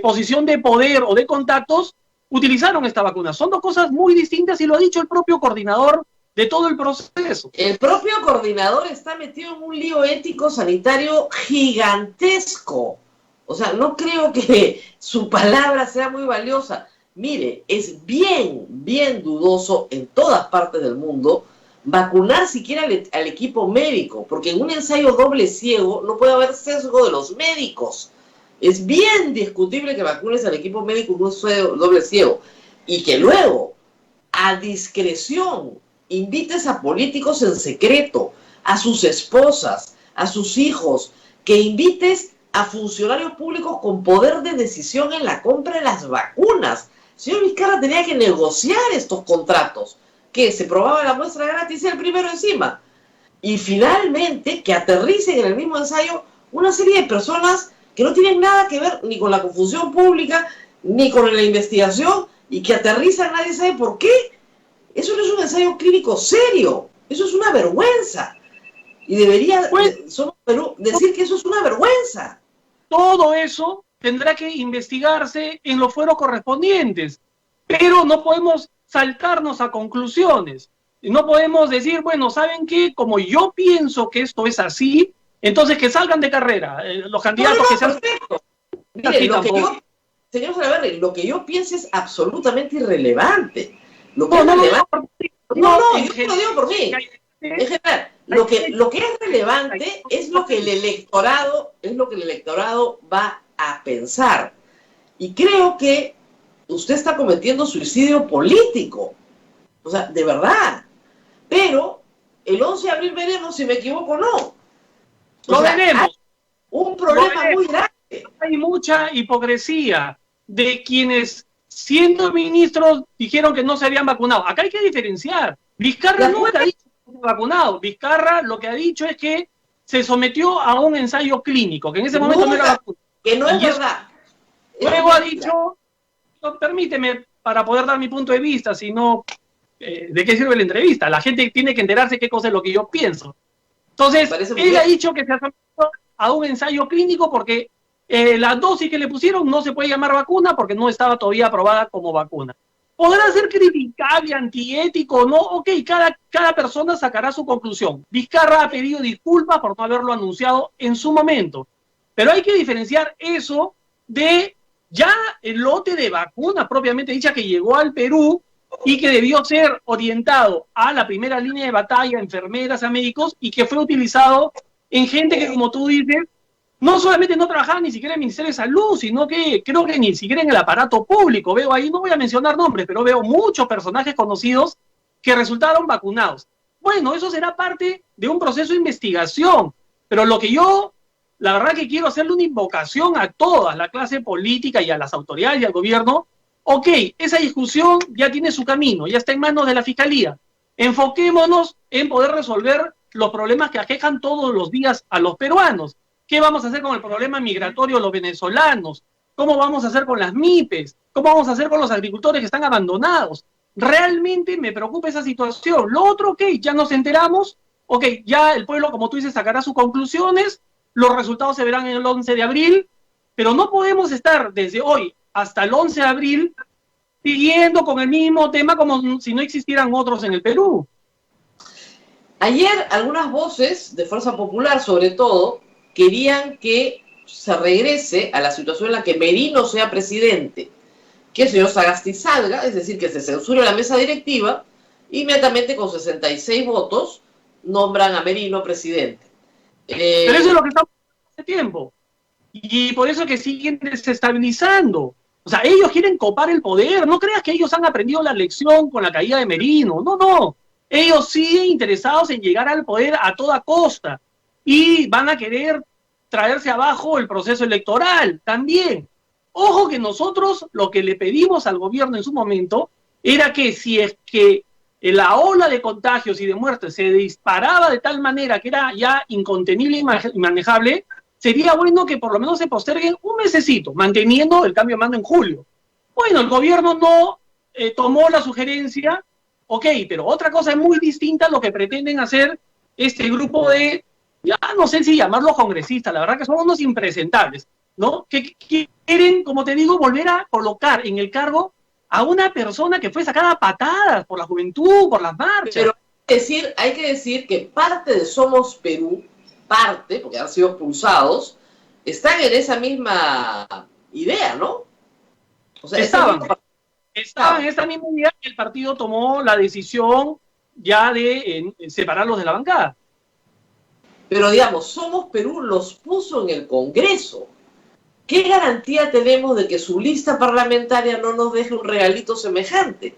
posición de poder o de contactos, utilizaron esta vacuna. Son dos cosas muy distintas y lo ha dicho el propio coordinador de todo el proceso. El propio coordinador está metido en un lío ético sanitario gigantesco. O sea, no creo que su palabra sea muy valiosa. Mire, es bien dudoso en todas partes del mundo vacunar siquiera al equipo médico, porque en un ensayo doble ciego no puede haber sesgo de los médicos. Es bien discutible que vacunes al equipo médico en un ensayo doble ciego y que luego, a discreción, invites a políticos en secreto, a sus esposas, a sus hijos, que invites a funcionarios públicos con poder de decisión en la compra de las vacunas. El señor Vizcarra tenía que negociar estos contratos, que se probaba la muestra gratis y el primero encima. Y finalmente que aterricen en el mismo ensayo una serie de personas que no tienen nada que ver ni con la confusión pública, ni con la investigación, y que aterrizan, nadie sabe por qué. Eso no es un ensayo clínico serio, eso es una vergüenza. Y debería Somos Perú decir que eso es una vergüenza. Todo eso tendrá que investigarse en los fueros correspondientes, pero no podemos saltarnos a conclusiones. No podemos decir, bueno, ¿saben qué? Como yo pienso que esto es así, entonces que salgan de carrera los candidatos que sean... Perfecto. Mire, señor Salaverry, lo que yo pienso es absolutamente irrelevante. Lo que yo lo digo por mí. En general, lo que es relevante es lo que el electorado va a pensar. Y creo que usted está cometiendo suicidio político. O sea, de verdad. Pero el 11 de abril veremos si me equivoco o no. Lo veremos. Un problema muy grande. Hay mucha hipocresía de quienes, siendo ministros, dijeron que no se habían vacunado. Acá hay que diferenciar. Vizcarra nunca ha dicho que se ha vacunado. Vizcarra lo que ha dicho es que se sometió a un ensayo clínico, que en ese momento no era vacuna. Que no es verdad. Luego ha dicho, no, permíteme, para poder dar mi punto de vista, si no, ¿de qué sirve la entrevista? La gente tiene que enterarse qué cosa es lo que yo pienso. Entonces, él ha dicho que se ha sometido a un ensayo clínico porque la dosis que le pusieron no se puede llamar vacuna porque no estaba todavía aprobada como vacuna. Podrá ser criticable, antiético, ¿no? Ok, cada persona sacará su conclusión. Vizcarra ha pedido disculpas por no haberlo anunciado en su momento. Pero hay que diferenciar eso de ya el lote de vacunas propiamente dicha que llegó al Perú y que debió ser orientado a la primera línea de batalla, enfermeras, a médicos, y que fue utilizado en gente que, como tú dices, no solamente no trabajaba ni siquiera en el Ministerio de Salud, sino que creo que ni siquiera en el aparato público. Veo ahí, no voy a mencionar nombres, pero veo muchos personajes conocidos que resultaron vacunados. Bueno, eso será parte de un proceso de investigación, pero lo que yo, la verdad que quiero hacerle una invocación a toda la clase política y a las autoridades y al gobierno. Ok, esa discusión ya tiene su camino, ya está en manos de la Fiscalía. Enfoquémonos en poder resolver los problemas que aquejan todos los días a los peruanos. ¿Qué vamos a hacer con el problema migratorio de los venezolanos? ¿Cómo vamos a hacer con las MIPES? ¿Cómo vamos a hacer con los agricultores que están abandonados? Realmente me preocupa esa situación. Lo otro, ok, ya nos enteramos, ok, ya el pueblo, como tú dices, sacará sus conclusiones, los resultados se verán el 11 de abril, pero no podemos estar desde hoy hasta el 11 de abril siguiendo con el mismo tema como si no existieran otros en el Perú. Ayer algunas voces de Fuerza Popular, sobre todo, querían que se regrese a la situación en la que Merino sea presidente, que el señor Sagasti salga, es decir, que se censure la mesa directiva, inmediatamente con 66 votos nombran a Merino presidente. Pero eso es lo que estamos haciendo hace tiempo. Y por eso que siguen desestabilizando. O sea, ellos quieren copar el poder. No creas que ellos han aprendido la lección con la caída de Merino. No, no. Ellos siguen interesados en llegar al poder a toda costa. Y van a querer traerse abajo el proceso electoral también. Ojo que nosotros lo que le pedimos al gobierno en su momento era que si es que la ola de contagios y de muertes se disparaba de tal manera que era ya incontenible y inmanejable, sería bueno que por lo menos se posterguen un mesecito, manteniendo el cambio de mando en julio. Bueno, el gobierno no tomó la sugerencia, ok, pero otra cosa es muy distinta a lo que pretenden hacer este grupo de, ya no sé si llamarlos congresistas, la verdad que son unos impresentables, ¿no? Que quieren, como te digo, volver a colocar en el cargo a una persona que fue sacada a patadas por la juventud, por las marchas. Pero hay que decir que parte de Somos Perú, porque han sido expulsados, están en esa misma idea, ¿no? O sea, estaban en esta misma idea que el partido tomó la decisión ya de separarlos de la bancada. Pero digamos, Somos Perú los puso en el Congreso. ¿Qué garantía tenemos de que su lista parlamentaria no nos deje un regalito semejante?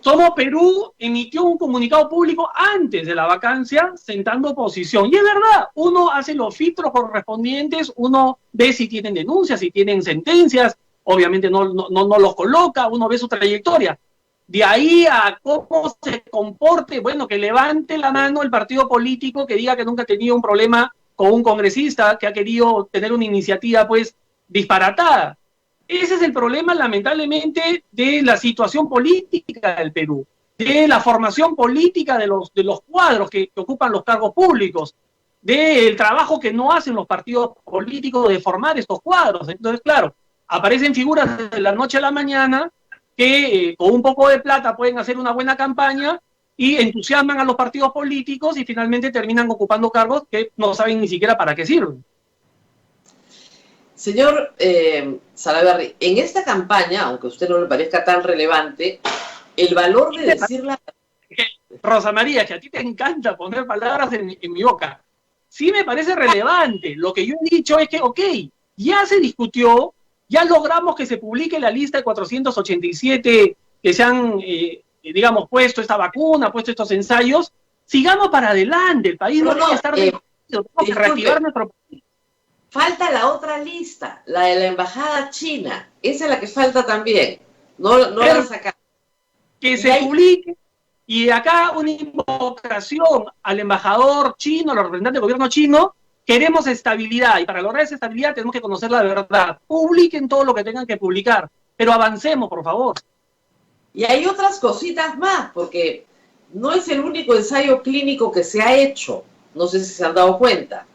Somos Perú emitió un comunicado público antes de la vacancia sentando posición. Y es verdad, uno hace los filtros correspondientes, uno ve si tienen denuncias, si tienen sentencias, obviamente no los coloca, uno ve su trayectoria. De ahí a cómo se comporte, bueno, que levante la mano el partido político que diga que nunca ha tenido un problema con un congresista que ha querido tener una iniciativa, pues, disparatada. Ese es el problema, lamentablemente, de la situación política del Perú, de la formación política de los cuadros que ocupan los cargos públicos, del trabajo que no hacen los partidos políticos de formar estos cuadros. Entonces, claro, aparecen figuras de la noche a la mañana que con un poco de plata pueden hacer una buena campaña y entusiasman a los partidos políticos y finalmente terminan ocupando cargos que no saben ni siquiera para qué sirven. Señor Salaverry, en esta campaña, aunque a usted no le parezca tan relevante, el valor de decirla... Rosa María, que a ti te encanta poner palabras en mi boca, sí me parece relevante. Lo que yo he dicho es que, ok, ya se discutió, ya logramos que se publique la lista de 487 que se han... digamos, puesto esta vacuna, puesto estos ensayos, sigamos para adelante, el país no debe estar tenemos que reactivar nuestro país. Falta la otra lista, la de la embajada china, esa es la que falta también, no la sacaron. Que se publique, y acá una invocación al embajador chino, al representante del gobierno chino, queremos estabilidad, y para lograr esa estabilidad tenemos que conocer la verdad. Publiquen todo lo que tengan que publicar, pero avancemos, por favor. Y hay otras cositas más, porque no es el único ensayo clínico que se ha hecho. No sé si se han dado cuenta,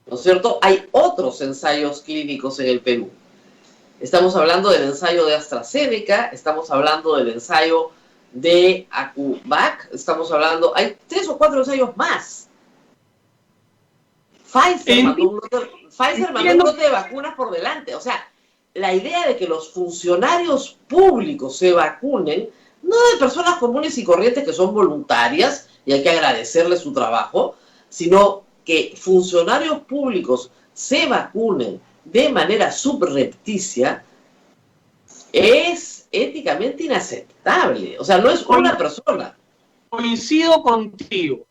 ¿no es cierto? Hay otros ensayos clínicos en el Perú. Estamos hablando del ensayo de AstraZeneca, estamos hablando del ensayo de Acuvac, estamos hablando... Hay 3 o 4 ensayos más. Pfizer mandó un lote de vacunas por delante. O sea, la idea de que los funcionarios públicos se vacunen, no de personas comunes y corrientes que son voluntarias y hay que agradecerles su trabajo, sino que funcionarios públicos se vacunen de manera subrepticia, es éticamente inaceptable. O sea, no es una persona. Coincido contigo.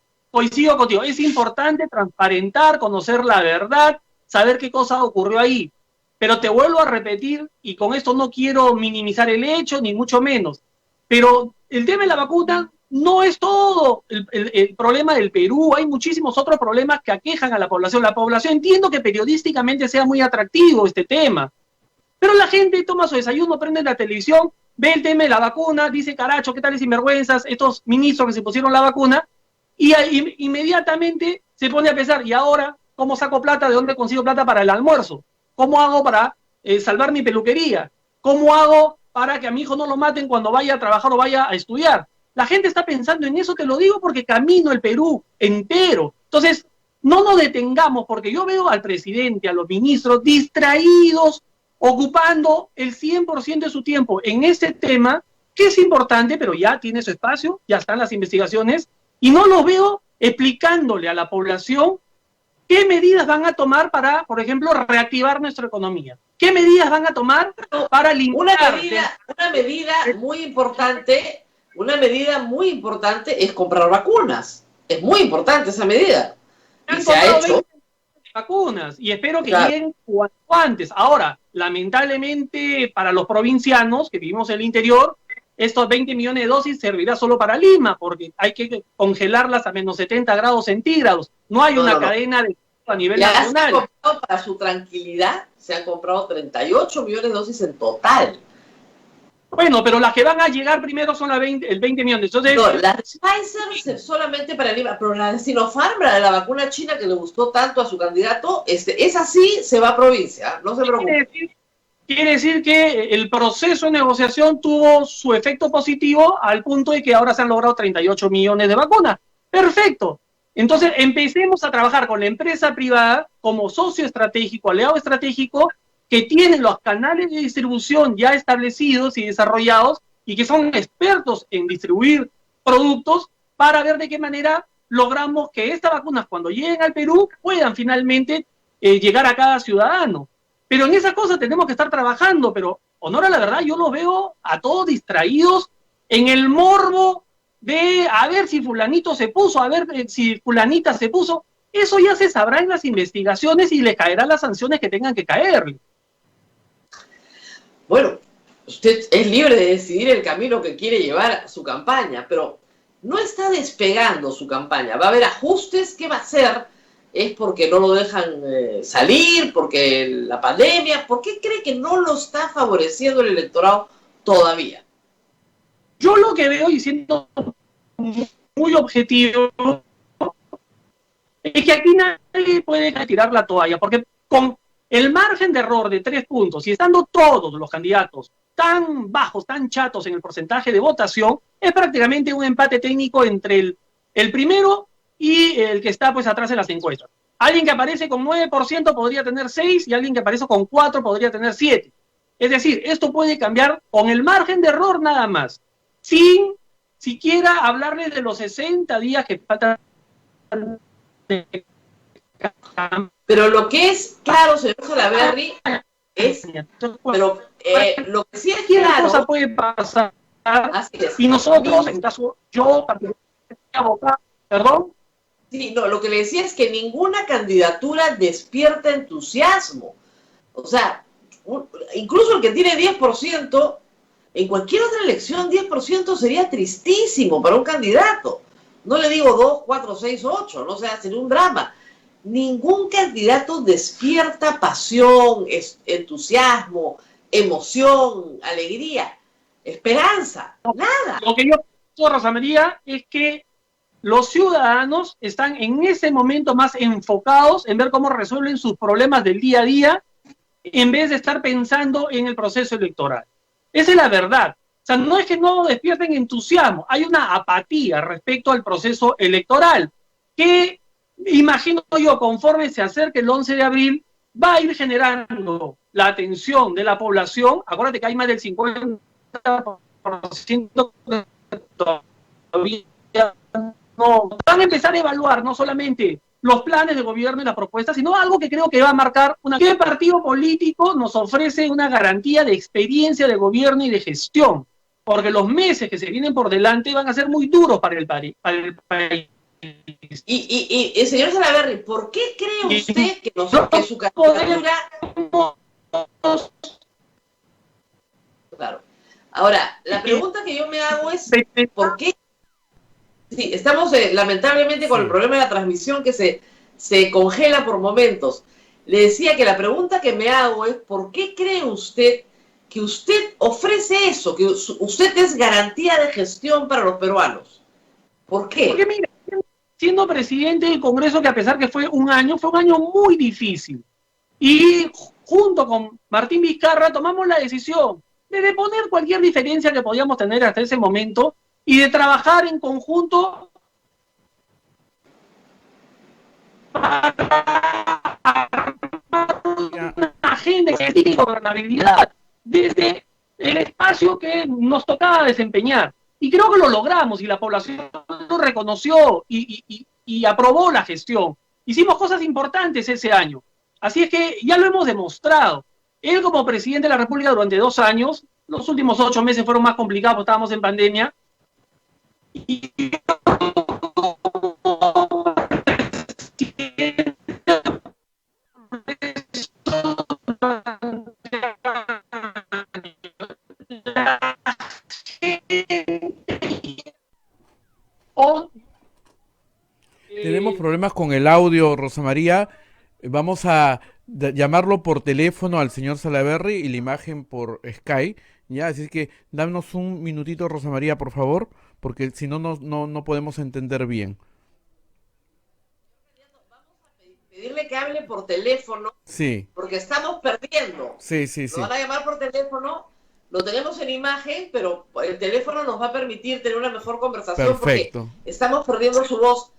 Es importante transparentar, conocer la verdad, saber qué cosa ocurrió ahí. Pero te vuelvo a repetir, y con esto no quiero minimizar el hecho, ni mucho menos, pero el tema de la vacuna no es todo el problema del Perú. Hay muchísimos otros problemas que aquejan a la población. La población, entiendo que periodísticamente sea muy atractivo este tema, pero la gente toma su desayuno, prende la televisión, ve el tema de la vacuna, dice, caracho, ¿qué tal sinvergüenzas estos ministros que se pusieron la vacuna? Y inmediatamente se pone a pensar, ¿y ahora cómo saco plata? ¿De dónde consigo plata para el almuerzo? ¿Cómo hago para salvar mi peluquería? ¿Cómo hago para que a mi hijo no lo maten cuando vaya a trabajar o vaya a estudiar? La gente está pensando en eso, te lo digo porque camino el Perú entero. Entonces, no nos detengamos, porque yo veo al presidente, a los ministros distraídos, ocupando el 100% de su tiempo en este tema, que es importante, pero ya tiene su espacio, ya están las investigaciones, y no los veo explicándole a la población qué medidas van a tomar para, por ejemplo, reactivar nuestra economía. ¿Qué medidas van a tomar para limpiar? Una medida muy importante es comprar vacunas. Es muy importante esa medida. Y se ha hecho vacunas, y espero que lleguen cuanto antes. Ahora, lamentablemente para los provincianos que vivimos en el interior, estos 20 millones de dosis servirá solo para Lima, porque hay que congelarlas a menos 70 grados centígrados. No hay una cadena de a nivel nacional. Para su tranquilidad, se han comprado 38 millones de dosis en total. Bueno, pero las que van a llegar primero son el 20 millones. Entonces, no, las Pfizer solamente para Lima, pero la de Sinopharm, la vacuna china que le gustó tanto a su candidato, esa sí se va a provincia, no se preocupe. Quiere decir que el proceso de negociación tuvo su efecto positivo al punto de que ahora se han logrado 38 millones de vacunas. Perfecto. Entonces, empecemos a trabajar con la empresa privada como socio estratégico, aliado estratégico, que tienen los canales de distribución ya establecidos y desarrollados y que son expertos en distribuir productos para ver de qué manera logramos que estas vacunas, cuando lleguen al Perú, puedan finalmente llegar a cada ciudadano. Pero en esa cosa tenemos que estar trabajando, pero honor a la verdad, yo los veo a todos distraídos en el morbo de a ver si fulanito se puso, a ver si fulanita se puso. Eso ya se sabrá en las investigaciones y le caerán las sanciones que tengan que caerle. Bueno, usted es libre de decidir el camino que quiere llevar su campaña, pero no está despegando su campaña. Va a haber ajustes. ¿Qué va a hacer? ¿Es porque no lo dejan salir? ¿Porque la pandemia? ¿Por qué cree que no lo está favoreciendo el electorado todavía? Yo lo que veo, y siendo muy objetivo, es que aquí nadie puede tirar la toalla, porque con el margen de error de 3 puntos, y estando todos los candidatos tan bajos, tan chatos en el porcentaje de votación, es prácticamente un empate técnico entre el primero y el que está pues atrás en las encuestas. Alguien que aparece con 9% podría tener 6 y alguien que aparece con 4 podría tener 7. Es decir, esto puede cambiar con el margen de error nada más, sin siquiera hablarle de los 60 días que faltan. Pero lo que es claro, señor Salaverry, es, pero lo que sí es claro, cosa puede pasar, y nosotros, en caso, yo particularmente, perdón. Sí, no, lo que le decía es que ninguna candidatura despierta entusiasmo. O sea, incluso el que tiene 10%, en cualquier otra elección 10% sería tristísimo para un candidato. No le digo 2, 4, 6, 8, no sea, sería un drama. Ningún candidato despierta pasión, entusiasmo, emoción, alegría, esperanza, nada. Lo que yo pienso, Rosa María, es que los ciudadanos están en ese momento más enfocados en ver cómo resuelven sus problemas del día a día en vez de estar pensando en el proceso electoral. Esa es la verdad. O sea, no es que no despierten entusiasmo, hay una apatía respecto al proceso electoral que, imagino yo, conforme se acerque el 11 de abril, va a ir generando la atención de la población. Acuérdate que hay más del 50% que todavía no van a empezar a evaluar no solamente los planes de gobierno y las propuestas, sino algo que creo que va a marcar qué partido político nos ofrece una garantía de experiencia de gobierno y de gestión, porque los meses que se vienen por delante van a ser muy duros para el país. Y señor Salaverry, ¿por qué cree usted que su candidatura... Claro. Ahora, la pregunta que yo me hago es, ¿por qué? Sí, estamos lamentablemente con el problema de la transmisión que se congela por momentos. Le decía que la pregunta que me hago es, ¿por qué cree usted que usted ofrece eso, que usted es garantía de gestión para los peruanos? ¿Por qué? Porque mira, siendo presidente del Congreso, que a pesar que fue un año muy difícil. Y junto con Martín Vizcarra tomamos la decisión de deponer cualquier diferencia que podíamos tener hasta ese momento y de trabajar en conjunto para una agenda de gobernabilidad desde el espacio que nos tocaba desempeñar. Y creo que lo logramos y la población lo reconoció y aprobó la gestión. Hicimos cosas importantes ese año. Así es que ya lo hemos demostrado. Él como presidente de la República durante 2 años, los últimos 8 meses fueron más complicados porque estábamos en pandemia. Y tenemos problemas con el audio, Rosa María. Vamos a llamarlo por teléfono al señor Salaverry y la imagen por Skype. Ya, así es que danos un minutito, Rosa María, por favor, porque si no, no podemos entender bien. Vamos a pedirle que hable por teléfono, sí, porque estamos perdiendo. Sí. Nos van a llamar por teléfono, lo tenemos en imagen, pero el teléfono nos va a permitir tener una mejor conversación. Perfecto. Porque estamos perdiendo su voz.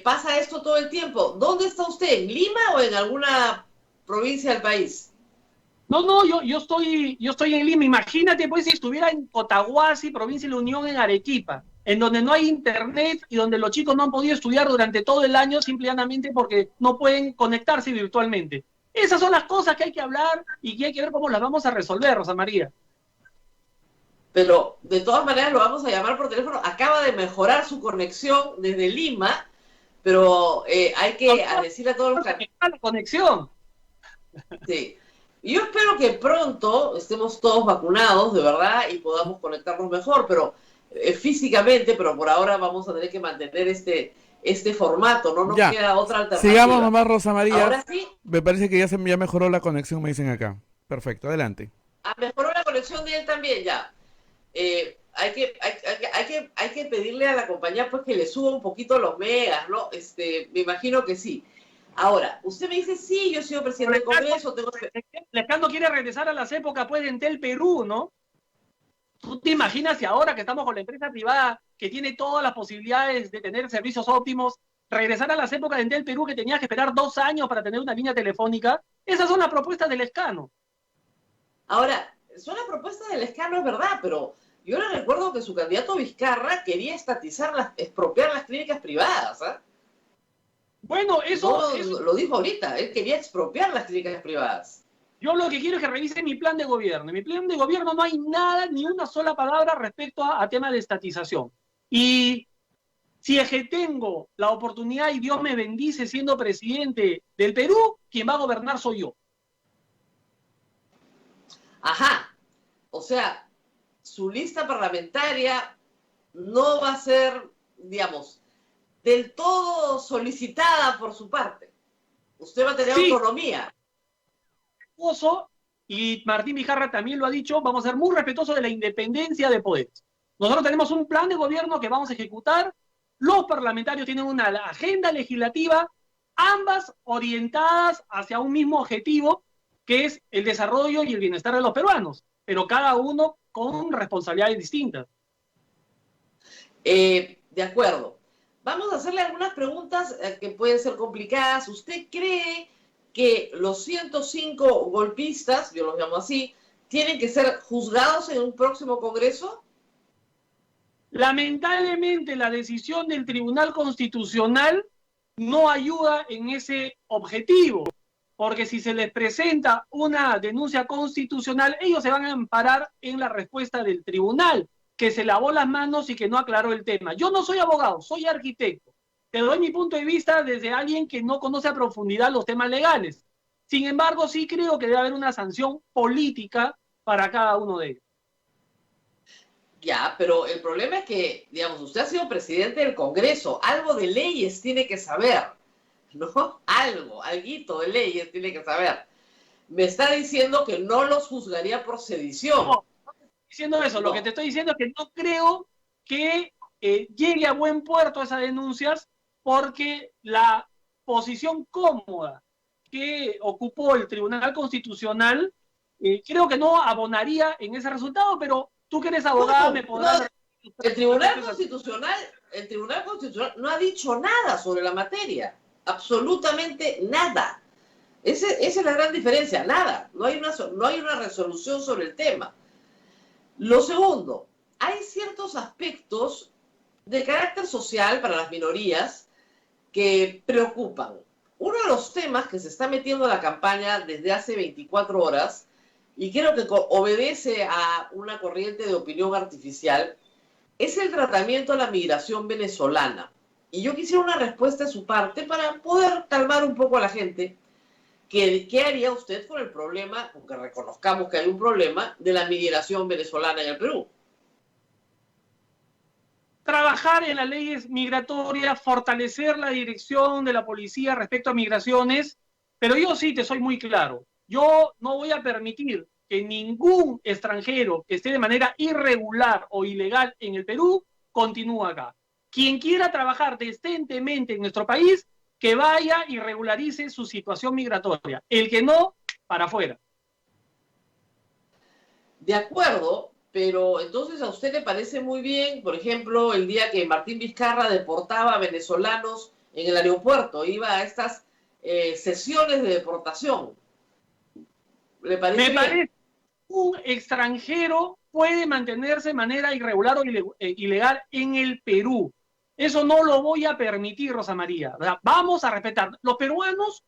Pasa esto todo el tiempo. ¿Dónde está usted? ¿En Lima o en alguna provincia del país? No, yo estoy en Lima. Imagínate pues si estuviera en Cotahuasi, provincia de la Unión, en Arequipa, en donde no hay internet y donde los chicos no han podido estudiar durante todo el año simplemente porque no pueden conectarse virtualmente. Esas son las cosas que hay que hablar y que hay que ver cómo las vamos a resolver, Rosa María. Pero de todas maneras lo vamos a llamar por teléfono. Acaba de mejorar su conexión desde Lima, pero hay que decirle a todos los que... la conexión. Sí. Yo espero que pronto estemos todos vacunados, de verdad, y podamos conectarnos mejor, pero físicamente, pero por ahora vamos a tener que mantener este formato, no nos queda otra alternativa. Sigamos nomás, Rosa María. Ahora sí. Me parece que ya mejoró la conexión, me dicen acá. Perfecto, adelante. Mejoró la conexión de él también, ya. Hay que pedirle a la compañía pues que le suba un poquito los megas, ¿no? Me imagino que sí. Ahora, usted me dice, sí, yo he sido presidente del Congreso, tengo... Lescano quiere regresar a las épocas pues de Entel Perú, ¿no? ¿Tú te imaginas si ahora que estamos con la empresa privada que tiene todas las posibilidades de tener servicios óptimos, regresar a las épocas de Entel Perú que tenías que esperar 2 años para tener una línea telefónica? Esas son las propuestas del Lescano. Ahora, son las propuestas del Lescano, es verdad, pero yo le recuerdo que su candidato Vizcarra quería expropiar las clínicas privadas, ¿eh? Bueno, eso lo dijo ahorita, él quería expropiar las clínicas privadas. Yo lo que quiero es que revise mi plan de gobierno. En mi plan de gobierno no hay nada, ni una sola palabra respecto a tema de estatización. Y si es que tengo la oportunidad y Dios me bendice siendo presidente del Perú, quien va a gobernar soy yo. Ajá. O sea, su lista parlamentaria no va a ser, digamos, del todo solicitada por su parte. Usted va a tener autonomía. Y Martín Vizcarra también lo ha dicho, vamos a ser muy respetuosos de la independencia de poderes. Nosotros tenemos un plan de gobierno que vamos a ejecutar, los parlamentarios tienen una agenda legislativa, ambas orientadas hacia un mismo objetivo, que es el desarrollo y el bienestar de los peruanos, pero cada uno con responsabilidades distintas. De acuerdo. Vamos a hacerle algunas preguntas que pueden ser complicadas. ¿Usted cree que los 105 golpistas, yo los llamo así, tienen que ser juzgados en un próximo Congreso? Lamentablemente, la decisión del Tribunal Constitucional no ayuda en ese objetivo, porque si se les presenta una denuncia constitucional, ellos se van a amparar en la respuesta del tribunal, que se lavó las manos y que no aclaró el tema. Yo no soy abogado, soy arquitecto. Te doy mi punto de vista desde alguien que no conoce a profundidad los temas legales. Sin embargo, sí creo que debe haber una sanción política para cada uno de ellos. Ya, pero el problema es que, digamos, usted ha sido presidente del Congreso, algo de leyes tiene que saber, ¿no? Alguito de leyes tiene que saber. Me está diciendo que no los juzgaría por sedición. No, no te estoy diciendo eso, lo que te estoy diciendo es que no creo que llegue a buen puerto esas denuncias, porque la posición cómoda que ocupó el Tribunal Constitucional creo que no abonaría en ese resultado, pero tú que eres abogada me podrás... El Tribunal Constitucional no ha dicho nada sobre la materia, absolutamente nada. Esa es la gran diferencia, nada. No hay una resolución sobre el tema. Lo segundo, hay ciertos aspectos de carácter social para las minorías que preocupan. Uno de los temas que se está metiendo en la campaña desde hace 24 horas, y creo que obedece a una corriente de opinión artificial, es el tratamiento de la migración venezolana. Y yo quisiera una respuesta de su parte para poder calmar un poco a la gente. ¿Qué haría usted con el problema, aunque reconozcamos que hay un problema, de la migración venezolana en el Perú? Trabajar en las leyes migratorias, fortalecer la dirección de la policía respecto a migraciones, pero yo sí te soy muy claro. Yo no voy a permitir que ningún extranjero que esté de manera irregular o ilegal en el Perú continúe acá. Quien quiera trabajar decentemente en nuestro país, que vaya y regularice su situación migratoria. El que no, para afuera. De acuerdo, pero entonces a usted le parece muy bien, por ejemplo, el día que Martín Vizcarra deportaba a venezolanos en el aeropuerto, iba a estas sesiones de deportación. ¿Le parece bien? Me parece que un extranjero puede mantenerse de manera irregular o ilegal en el Perú. Eso no lo voy a permitir, Rosa María. Vamos a respetar. Los peruanos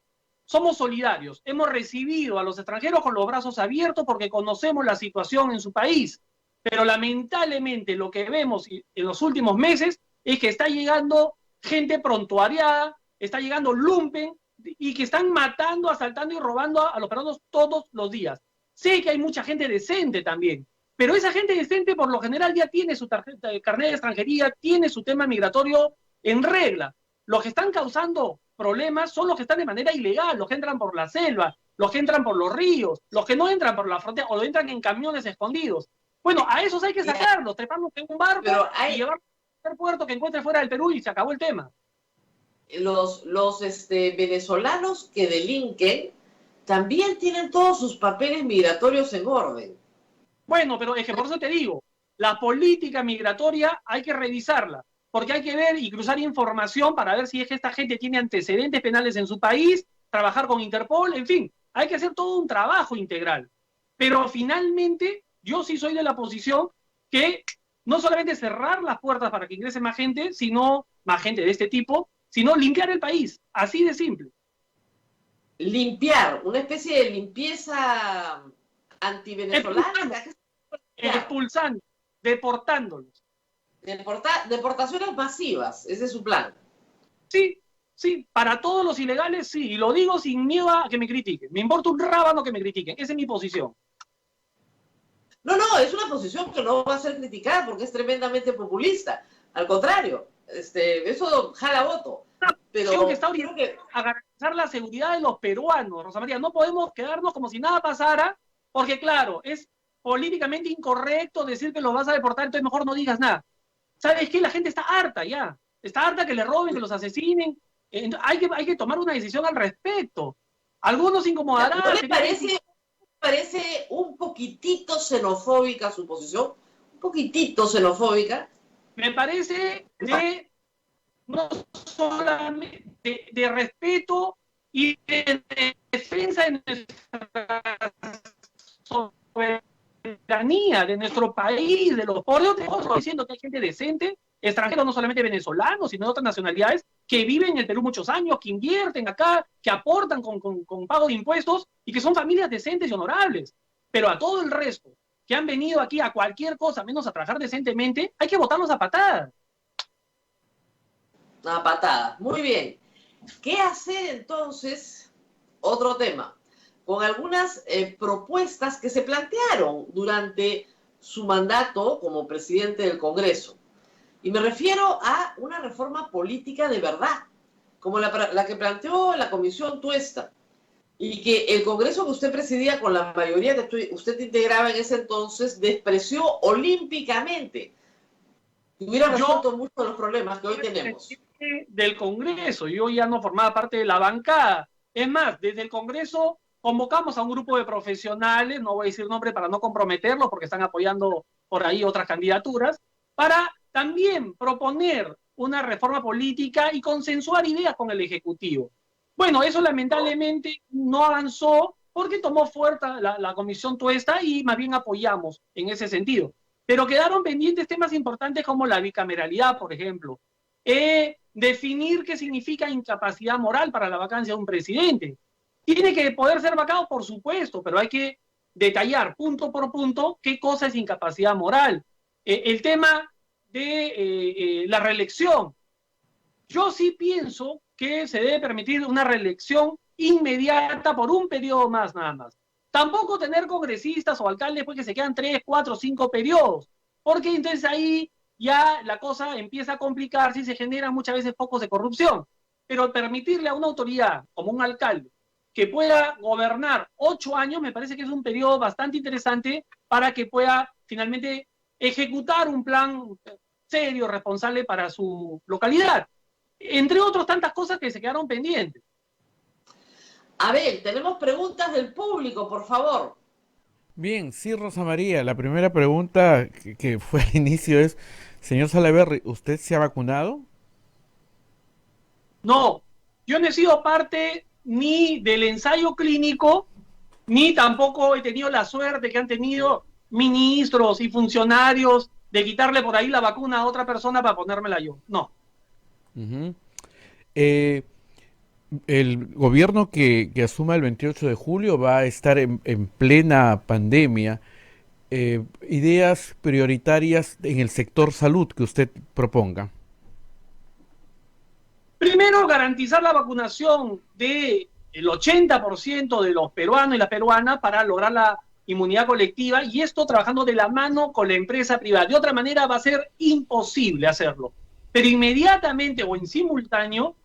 somos solidarios. Hemos recibido a los extranjeros con los brazos abiertos porque conocemos la situación en su país. Pero lamentablemente lo que vemos en los últimos meses es que está llegando gente prontuariada, está llegando lumpen y que están matando, asaltando y robando a los peruanos todos los días. Sé que hay mucha gente decente también, pero esa gente decente por lo general ya tiene su tarjeta de carnet de extranjería, tiene su tema migratorio en regla. Los que están causando problemas son los que están de manera ilegal, los que entran por la selva, los que entran por los ríos, los que no entran por la frontera o entran en camiones escondidos. Bueno, a esos hay que sacarlos, treparlos en un barco y llevarlos al puerto que encuentre fuera del Perú y se acabó el tema. Los venezolanos que delinquen también tienen todos sus papeles migratorios en orden. Bueno, pero es que por eso te digo, la política migratoria hay que revisarla, porque hay que ver y cruzar información para ver si es que esta gente tiene antecedentes penales en su país, trabajar con Interpol, en fin, hay que hacer todo un trabajo integral. Pero finalmente, yo sí soy de la posición que no solamente cerrar las puertas para que ingrese más gente, sino más gente de este tipo, sino limpiar el país, así de simple. Limpiar, una especie de limpieza antivenezolana. Expulsando, deportándolos. Deportaciones masivas, ese es su plan. Sí, sí, para todos los ilegales sí, y lo digo sin miedo a que me critiquen. Me importa un rábano que me critiquen, esa es mi posición. No, es una posición que no va a ser criticada porque es tremendamente populista. Al contrario, eso jala voto. Pero que está orientada a garantizar la seguridad de los peruanos, Rosa María. No podemos quedarnos como si nada pasara, porque claro, es políticamente incorrecto decir que los vas a deportar, entonces mejor no digas nada. ¿Sabes qué? La gente está harta ya. Está harta que le roben, que los asesinen. Hay que tomar una decisión al respecto. Algunos incomodarán. ¿No le parece un poquitito xenofóbica su posición? ¿Un poquitito xenofóbica? Me parece no solamente de respeto y de defensa de nuestra soberanía, de nuestro país, de los pobres, diciendo que hay gente decente, extranjeros, no solamente venezolanos, sino de otras nacionalidades, que viven en el Perú muchos años, que invierten acá, que aportan con pago de impuestos y que son familias decentes y honorables. Pero a todo el resto, que han venido aquí a cualquier cosa, menos a trabajar decentemente, hay que botarlos a patadas. A patadas, muy bien. ¿Qué hacer entonces? Otro tema, con algunas propuestas que se plantearon durante su mandato como presidente del Congreso. Y me refiero a una reforma política de verdad, como la que planteó la Comisión Tuesta, y que el Congreso que usted presidía con la mayoría que usted integraba en ese entonces despreció olímpicamente. Y hubiera resuelto muchos de los problemas que hoy tenemos. Del Congreso, yo ya no formaba parte de la bancada. Es más, desde el Congreso convocamos a un grupo de profesionales, no voy a decir nombre para no comprometerlos porque están apoyando por ahí otras candidaturas, para también proponer una reforma política y consensuar ideas con el Ejecutivo. Bueno, eso lamentablemente no avanzó porque tomó fuerza la Comisión Tuesta y más bien apoyamos en ese sentido. Pero quedaron pendientes temas importantes como la bicameralidad, por ejemplo. Definir qué significa incapacidad moral para la vacancia de un presidente. Tiene que poder ser vacado, por supuesto, pero hay que detallar punto por punto qué cosa es incapacidad moral. El tema de la reelección. Yo sí pienso que se debe permitir una reelección inmediata por un periodo más nada más. Tampoco tener congresistas o alcaldes pues, que se quedan 3, 4, 5 periodos, porque entonces ahí ya la cosa empieza a complicarse y se generan muchas veces focos de corrupción. Pero permitirle a una autoridad, como un alcalde, que pueda gobernar 8 años, me parece que es un periodo bastante interesante para que pueda finalmente ejecutar un plan serio, responsable para su localidad. Entre otras tantas cosas que se quedaron pendientes. Abel, tenemos preguntas del público, por favor. Bien, sí, Rosa María, la primera pregunta que fue al inicio es, señor Salaverry, ¿usted se ha vacunado? No, yo no he sido parte ni del ensayo clínico, ni tampoco he tenido la suerte que han tenido ministros y funcionarios de quitarle por ahí la vacuna a otra persona para ponérmela yo. No. Uh-huh. El gobierno que asuma el 28 de julio va a estar en plena pandemia. Ideas prioritarias en el sector salud que usted proponga. Primero, garantizar la vacunación del 80% de los peruanos y las peruanas para lograr la inmunidad colectiva, y esto trabajando de la mano con la empresa privada. De otra manera va a ser imposible hacerlo. Pero inmediatamente o en simultáneo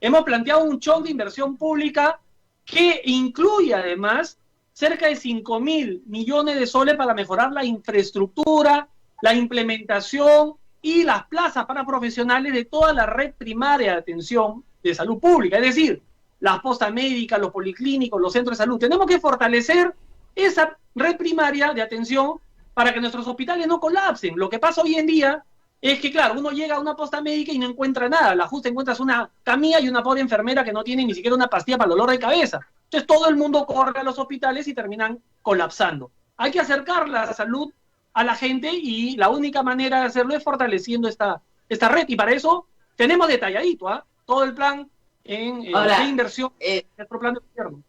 hemos planteado un shock de inversión pública que incluye además cerca de 5.000 millones de soles para mejorar la infraestructura, la implementación y las plazas para profesionales de toda la red primaria de atención de salud pública, es decir, las postas médicas, los policlínicos, los centros de salud. Tenemos que fortalecer esa red primaria de atención para que nuestros hospitales no colapsen. Lo que pasa hoy en día es que, claro, uno llega a una posta médica y no encuentra nada. La justa encuentras una camilla y una pobre enfermera que no tiene ni siquiera una pastilla para el dolor de cabeza. Entonces todo el mundo corre a los hospitales y terminan colapsando. Hay que acercar la salud a la gente y la única manera de hacerlo es fortaleciendo esta red. Y para eso tenemos detalladito todo el plan de inversión en nuestro plan de gobierno.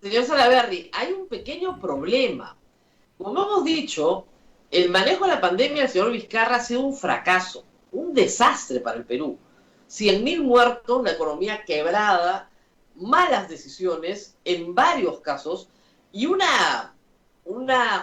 Señor Salaverry, hay un pequeño problema. Como hemos dicho, el manejo de la pandemia del señor Vizcarra ha sido un fracaso, un desastre para el Perú. 100.000 muertos, la economía quebrada, malas decisiones en varios casos y una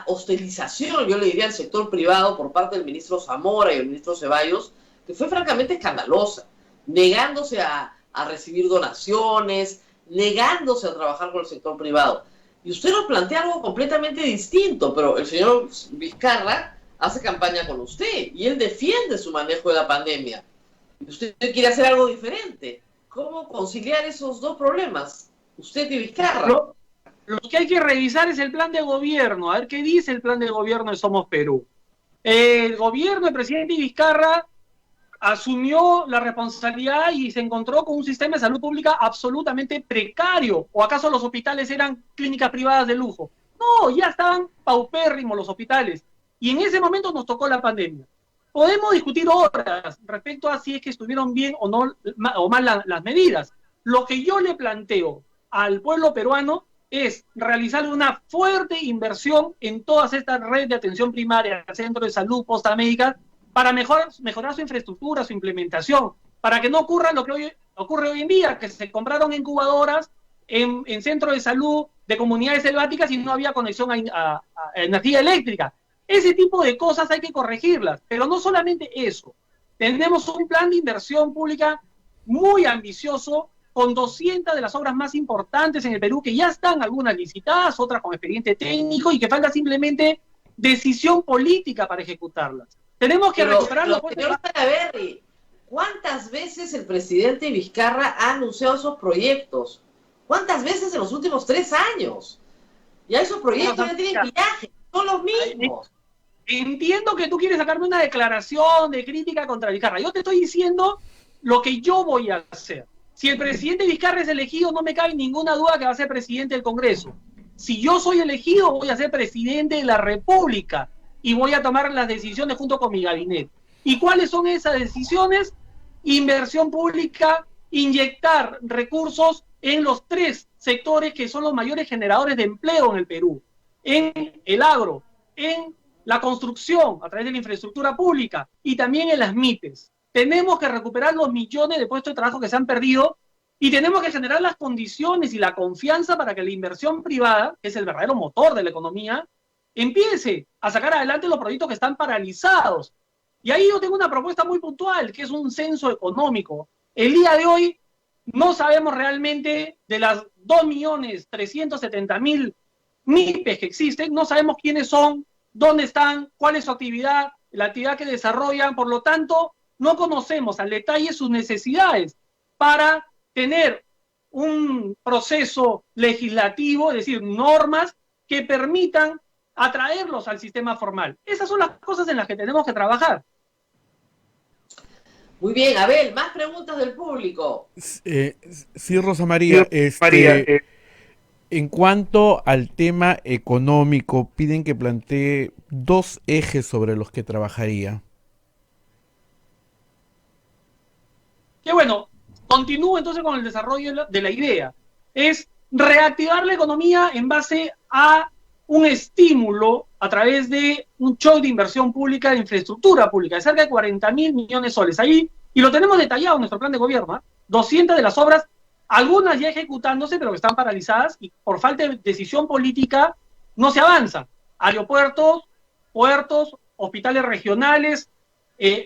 hostilización, yo le diría, al sector privado por parte del ministro Zamora y el ministro Ceballos, que fue francamente escandalosa, negándose a recibir donaciones, negándose a trabajar con el sector privado. Y usted nos plantea algo completamente distinto, pero el señor Vizcarra hace campaña con usted y él defiende su manejo de la pandemia. Y usted quiere hacer algo diferente. ¿Cómo conciliar esos dos problemas? Usted y Vizcarra. Lo que hay que revisar es el plan de gobierno, a ver qué dice el plan de gobierno de Somos Perú. El gobierno del presidente Vizcarra asumió la responsabilidad y se encontró con un sistema de salud pública absolutamente precario. ¿O acaso los hospitales eran clínicas privadas de lujo? No, ya estaban paupérrimos los hospitales. Y en ese momento nos tocó la pandemia. Podemos discutir horas respecto a si es que estuvieron bien o no o mal las medidas. Lo que yo le planteo al pueblo peruano es realizar una fuerte inversión en todas estas redes de atención primaria, centros de salud, posta médica, para mejorar su infraestructura, su implementación, para que no ocurra lo que ocurre hoy en día, que se compraron incubadoras en centros de salud de comunidades selváticas y no había conexión a energía eléctrica. Ese tipo de cosas hay que corregirlas, pero no solamente eso. Tenemos un plan de inversión pública muy ambicioso, con 200 de las obras más importantes en el Perú, que ya están algunas licitadas, otras con expediente técnico, y que falta simplemente decisión política para ejecutarlas. Tenemos que recuperar los... Señor Salaverry, ¿cuántas veces el presidente Vizcarra ha anunciado esos proyectos? ¿Cuántas veces en los últimos 3 años? Ya esos proyectos ya tienen viaje, son los mismos. Entiendo que tú quieres sacarme una declaración de crítica contra Vizcarra. Yo te estoy diciendo lo que yo voy a hacer. Si el presidente Vizcarra es elegido, no me cabe ninguna duda que va a ser presidente del Congreso. Si yo soy elegido, voy a ser presidente de la República y voy a tomar las decisiones junto con mi gabinete. ¿Y cuáles son esas decisiones? Inversión pública, inyectar recursos en los 3 sectores que son los mayores generadores de empleo en el Perú. En el agro, en la construcción a través de la infraestructura pública y también en las MIPES. Tenemos que recuperar los millones de puestos de trabajo que se han perdido y tenemos que generar las condiciones y la confianza para que la inversión privada, que es el verdadero motor de la economía, empiece a sacar adelante los proyectos que están paralizados. Y ahí yo tengo una propuesta muy puntual, que es un censo económico. El día de hoy no sabemos realmente de las 2.370.000 MIPES que existen, no sabemos quiénes son, dónde están, cuál es su actividad, la actividad que desarrollan, por lo tanto, no conocemos al detalle sus necesidades para tener un proceso legislativo, es decir, normas que permitan atraerlos al sistema formal. Esas son las cosas en las que tenemos que trabajar. Muy bien, Abel, más preguntas del público. Sí, Rosa María, en cuanto al tema económico, piden que plantee 2 ejes sobre los que trabajaría. Que bueno, continúo entonces con el desarrollo de la idea. Es reactivar la economía en base a un estímulo a través de un shock de inversión pública, de infraestructura pública, de cerca de 40.000 millones de soles. Ahí, y lo tenemos detallado en nuestro plan de gobierno, 200 de las obras, algunas ya ejecutándose, pero que están paralizadas y por falta de decisión política no se avanza. Aeropuertos, puertos, hospitales regionales,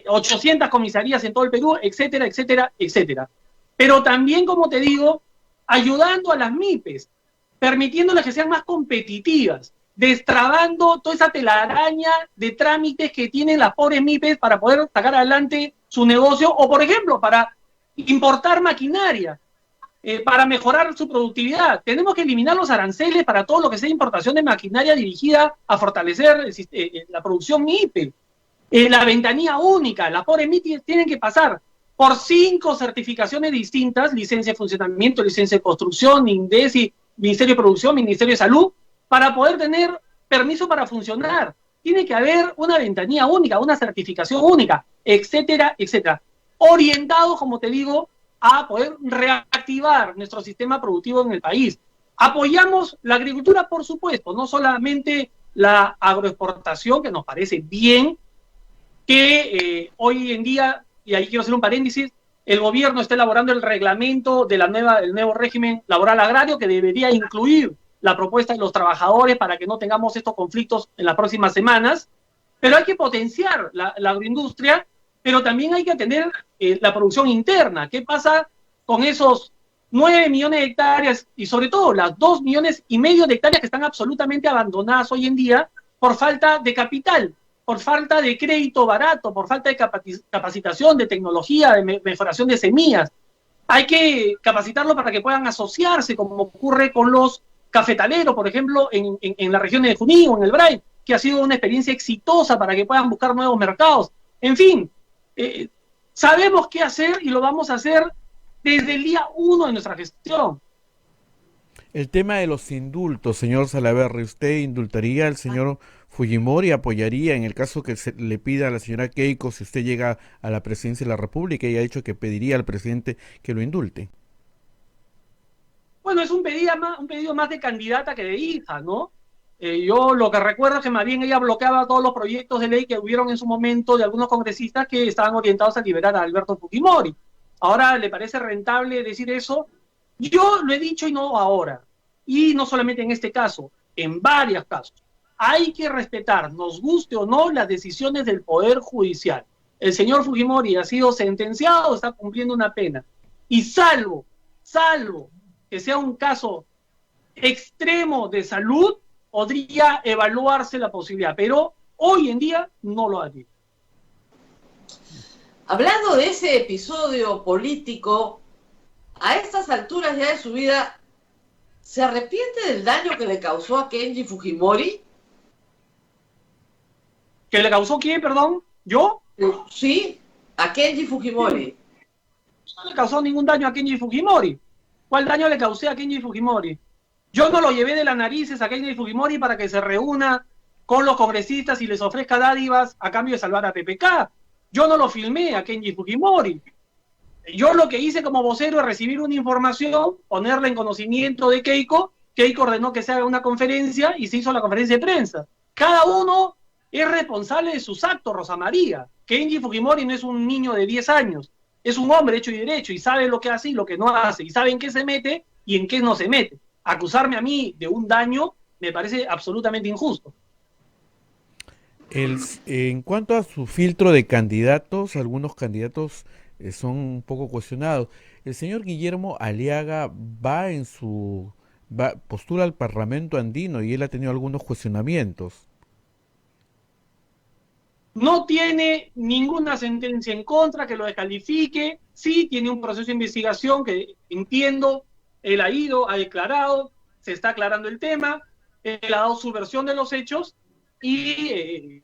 800 comisarías en todo el Perú, etcétera, etcétera, etcétera. Pero también, como te digo, ayudando a las MIPES, permitiéndoles que sean más competitivas, destrabando toda esa telaraña de trámites que tienen las pobres MIPES para poder sacar adelante su negocio, o por ejemplo, para importar maquinaria, para mejorar su productividad. Tenemos que eliminar los aranceles para todo lo que sea importación de maquinaria dirigida a fortalecer la producción MIPE. La ventanilla única, las pobres MIPES tienen que pasar por 5 certificaciones distintas, licencia de funcionamiento, licencia de construcción, INDECI, Ministerio de Producción, Ministerio de Salud, para poder tener permiso para funcionar. Tiene que haber una ventanilla única, una certificación única, etcétera, etcétera. Orientados, como te digo, a poder reactivar nuestro sistema productivo en el país. Apoyamos la agricultura, por supuesto, no solamente la agroexportación, que nos parece bien, que hoy en día, y ahí quiero hacer un paréntesis, el gobierno está elaborando el reglamento de del nuevo régimen laboral agrario que debería incluir la propuesta de los trabajadores para que no tengamos estos conflictos en las próximas semanas, pero hay que potenciar la agroindustria, pero también hay que atender la producción interna. ¿Qué pasa con esos 9 millones de hectáreas y sobre todo las 2,5 millones de hectáreas que están absolutamente abandonadas hoy en día por falta de capital, por falta de crédito barato, por falta de capacitación, de tecnología, de mejoración de semillas? Hay que capacitarlos para que puedan asociarse, como ocurre con los cafetaleros, por ejemplo, en la región de Junín o en el Bray, que ha sido una experiencia exitosa para que puedan buscar nuevos mercados. En fin, Sabemos qué hacer y lo vamos a hacer desde el día 1 de nuestra gestión. El tema de los indultos, señor Salaverry, ¿usted indultaría al señor Fujimori? ¿Apoyaría en el caso que se le pida a la señora Keiko si usted llega a la presidencia de la República y ha dicho que pediría al presidente que lo indulte? Bueno, es un pedido más de candidata que de hija, ¿no? Yo lo que recuerdo es que más bien ella bloqueaba todos los proyectos de ley que hubieron en su momento de algunos congresistas que estaban orientados a liberar a Alberto Fujimori. Ahora le parece rentable decir eso. Yo lo he dicho y no ahora. Y no solamente en este caso, en varios casos. Hay que respetar, nos guste o no, las decisiones del Poder Judicial. El señor Fujimori ha sido sentenciado, está cumpliendo una pena. Y salvo que sea un caso extremo de salud, podría evaluarse la posibilidad, pero hoy en día no lo haría. Hablando de ese episodio político, a estas alturas ya de su vida, ¿se arrepiente del daño que le causó a Kenji Fujimori? ¿Que le causó quién, perdón? ¿Yo? Sí, a Kenji Fujimori. No le causó ningún daño a Kenji Fujimori. ¿Cuál daño le causé a Kenji Fujimori? Yo no lo llevé de las narices a Kenji Fujimori para que se reúna con los congresistas y les ofrezca dádivas a cambio de salvar a PPK. Yo no lo filmé a Kenji Fujimori. Yo lo que hice como vocero es recibir una información, ponerla en conocimiento de Keiko. Keiko ordenó que se haga una conferencia y se hizo la conferencia de prensa. Cada uno es responsable de sus actos, Rosa María. Kenji Fujimori no es un niño de 10 años. Es un hombre hecho y derecho y sabe lo que hace y lo que no hace. Y sabe en qué se mete y en qué no se mete. Acusarme a mí de un daño me parece absolutamente injusto. En cuanto a su filtro de candidatos, algunos candidatos son un poco cuestionados. El señor Guillermo Aliaga postula al Parlamento andino y él ha tenido algunos cuestionamientos. No tiene ninguna sentencia en contra que lo descalifique. Sí tiene un proceso de investigación que entiendo. Él ha ido, ha declarado, se está aclarando el tema, él ha dado su versión de los hechos y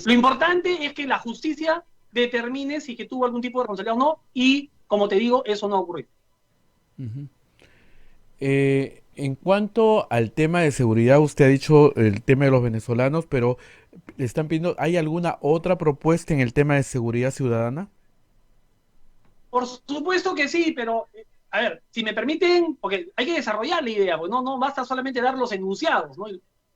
lo importante es que la justicia determine si que tuvo algún tipo de responsabilidad o no, y como te digo, eso no ha ocurrido. Uh-huh. En cuanto al tema de seguridad, usted ha dicho el tema de los venezolanos, pero le están pidiendo, ¿hay alguna otra propuesta en el tema de seguridad ciudadana? Por supuesto que sí, pero a ver, si me permiten, porque hay que desarrollar la idea, porque no basta solamente dar los enunciados, ¿no?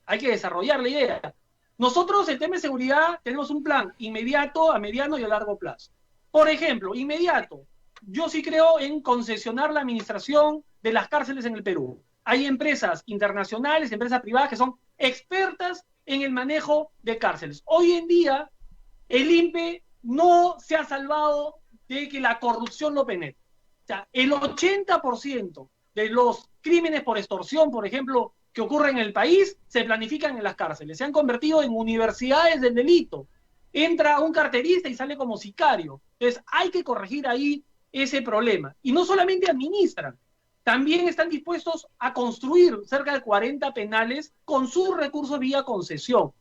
Hay que desarrollar la idea. Nosotros, el tema de seguridad, tenemos un plan inmediato, a mediano y a largo plazo. Por ejemplo, inmediato, yo sí creo en concesionar la administración de las cárceles en el Perú. Hay empresas internacionales, empresas privadas que son expertas en el manejo de cárceles. Hoy en día, el INPE no se ha salvado de que la corrupción lo penetre. O sea, el 80% de los crímenes por extorsión, por ejemplo, que ocurren en el país, se planifican en las cárceles. Se han convertido en universidades del delito. Entra un carterista y sale como sicario. Entonces, hay que corregir ahí ese problema. Y no solamente administran, también están dispuestos a construir cerca de 40 penales con sus recursos vía concesión.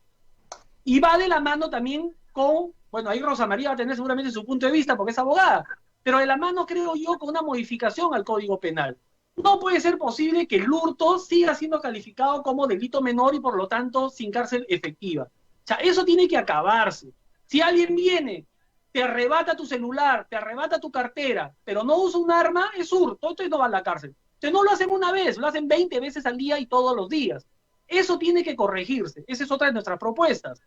Y va de la mano también con, bueno, ahí Rosa María va a tener seguramente su punto de vista porque es abogada, pero de la mano, creo yo, con una modificación al Código Penal. No puede ser posible que el hurto siga siendo calificado como delito menor y por lo tanto sin cárcel efectiva. O sea, eso tiene que acabarse. Si alguien viene, te arrebata tu celular, te arrebata tu cartera, pero no usa un arma, es hurto, entonces no va a la cárcel. Entonces no lo hacen una vez, lo hacen 20 veces al día y todos los días. Eso tiene que corregirse, esa es otra de nuestras propuestas.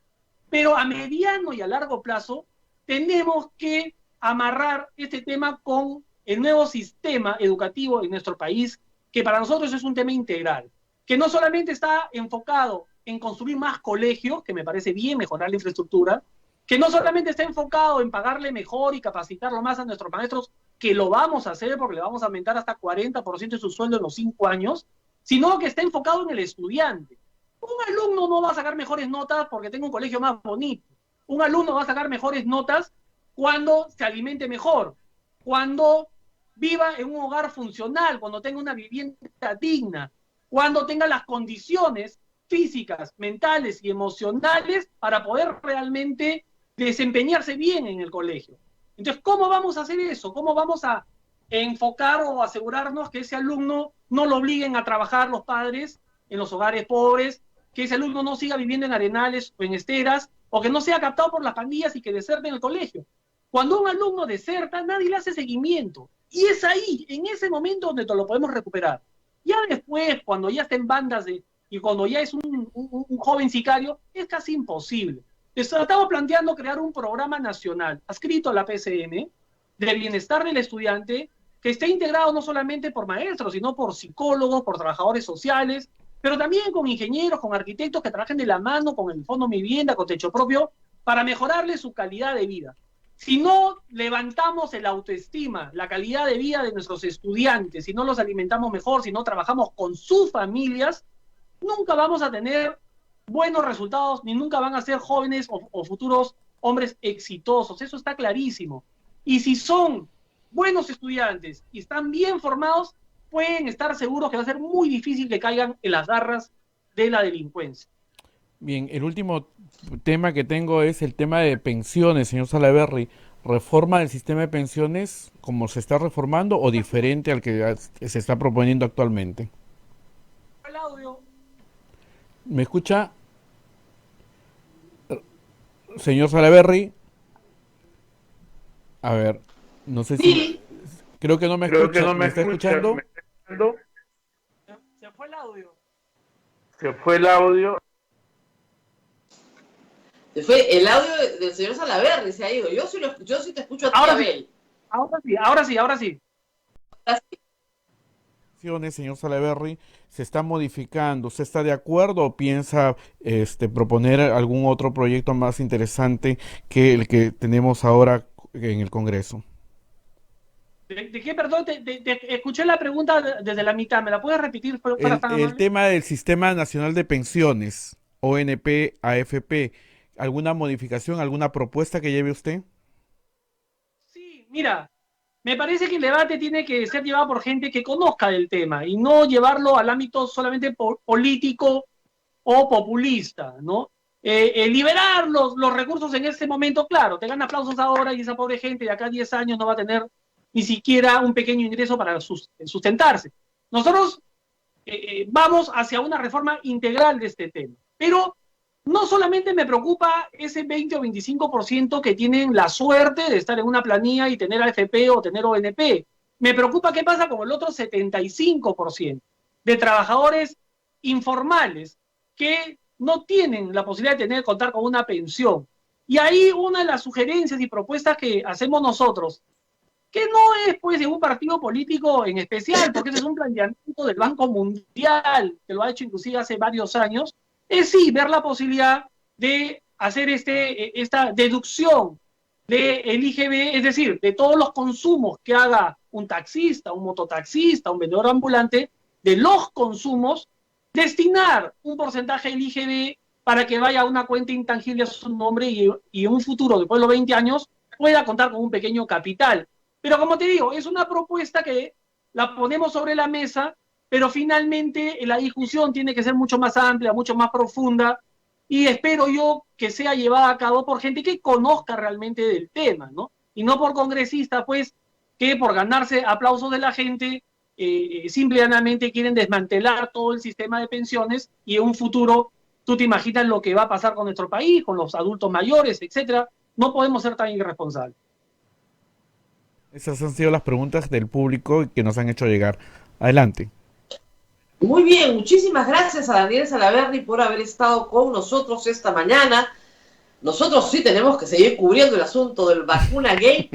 Pero a mediano y a largo plazo tenemos que amarrar este tema con el nuevo sistema educativo en nuestro país, que para nosotros es un tema integral, que no solamente está enfocado en construir más colegios, que me parece bien mejorar la infraestructura, que no solamente está enfocado en pagarle mejor y capacitarlo más a nuestros maestros, que lo vamos a hacer porque le vamos a aumentar hasta 40% de su sueldo en los 5 años, sino que está enfocado en el estudiante. Un alumno no va a sacar mejores notas porque tenga un colegio más bonito. Un alumno va a sacar mejores notas cuando se alimente mejor, cuando viva en un hogar funcional, cuando tenga una vivienda digna. cuando tenga las condiciones físicas, mentales y emocionales para poder realmente desempeñarse bien en el colegio. Entonces, ¿cómo vamos a hacer eso? ¿Cómo vamos a enfocar o asegurarnos que ese alumno no lo obliguen a trabajar los padres en los hogares pobres, que ese alumno no siga viviendo en arenales o en esteras, o que no sea captado por las pandillas y que deserte en el colegio? Cuando un alumno deserta, nadie le hace seguimiento. Y es ahí, en ese momento, donde lo podemos recuperar. Ya después, cuando ya está en bandas y cuando ya es un joven sicario, es casi imposible. Estamos planteando crear un programa nacional adscrito a la PCM de bienestar del estudiante que esté integrado no solamente por maestros, sino por psicólogos, por trabajadores sociales, pero también con ingenieros, con arquitectos que trabajen de la mano con el Fondo Mi Vivienda, con Techo Propio, para mejorarle su calidad de vida. Si no levantamos el autoestima, la calidad de vida de nuestros estudiantes, si no los alimentamos mejor, si no trabajamos con sus familias, nunca vamos a tener buenos resultados, ni nunca van a ser jóvenes o futuros hombres exitosos. Eso está clarísimo. Y si son buenos estudiantes y están bien formados, pueden estar seguros que va a ser muy difícil que caigan en las garras de la delincuencia. Bien, el último tema que tengo es el tema de pensiones, señor Salaverry. ¿Reforma del sistema de pensiones como se está reformando o diferente al que se está proponiendo actualmente? El audio. ¿Me escucha? Señor Salaverry. A ver, no sé si... Creo que no me escucha. ¿Me está escuchando? Se fue el audio. Se fue el audio. Se fue el audio del señor Salaverry, se ha ido. Yo sí te escucho a ti, Abel. Ahora sí. Señor Salaverry, se está modificando. ¿Usted está de acuerdo o piensa proponer algún otro proyecto más interesante que el que tenemos ahora en el Congreso? ¿De qué? Perdón, te escuché la pregunta desde la mitad. ¿Me la puedes repetir? El tema del Sistema Nacional de Pensiones, ONP, AFP. ¿Alguna modificación, alguna propuesta que lleve usted? Sí, mira, me parece que el debate tiene que ser llevado por gente que conozca del tema y no llevarlo al ámbito solamente político o populista, ¿no? Liberar los recursos en este momento, claro, te dan aplausos ahora y esa pobre gente de acá a 10 años no va a tener ni siquiera un pequeño ingreso para sustentarse. Nosotros vamos hacia una reforma integral de este tema, pero no solamente me preocupa ese 20 o 25% que tienen la suerte de estar en una planilla y tener AFP o tener ONP. Me preocupa qué pasa con el otro 75% de trabajadores informales que no tienen la posibilidad de contar con una pensión. Y ahí una de las sugerencias y propuestas que hacemos nosotros, que no es pues de un partido político en especial, porque ese es un planteamiento del Banco Mundial, que lo ha hecho inclusive hace varios años, es sí ver la posibilidad de hacer esta deducción del IGB, es decir, de todos los consumos que haga un taxista, un mototaxista, un vendedor ambulante, de los consumos, destinar un porcentaje del IGB para que vaya a una cuenta intangible a su nombre y en un futuro, después de los 20 años, pueda contar con un pequeño capital. Pero como te digo, es una propuesta que la ponemos sobre la mesa, pero finalmente la discusión tiene que ser mucho más amplia, mucho más profunda, y espero yo que sea llevada a cabo por gente que conozca realmente del tema, ¿no? Y no por congresistas, pues, que por ganarse aplausos de la gente, simplemente quieren desmantelar todo el sistema de pensiones y en un futuro, tú te imaginas lo que va a pasar con nuestro país, con los adultos mayores, etcétera. No podemos ser tan irresponsables. Esas han sido las preguntas del público que nos han hecho llegar. Adelante. Muy bien, muchísimas gracias a Daniel Salaverry por haber estado con nosotros esta mañana. Nosotros sí tenemos que seguir cubriendo el asunto del vacuna gate,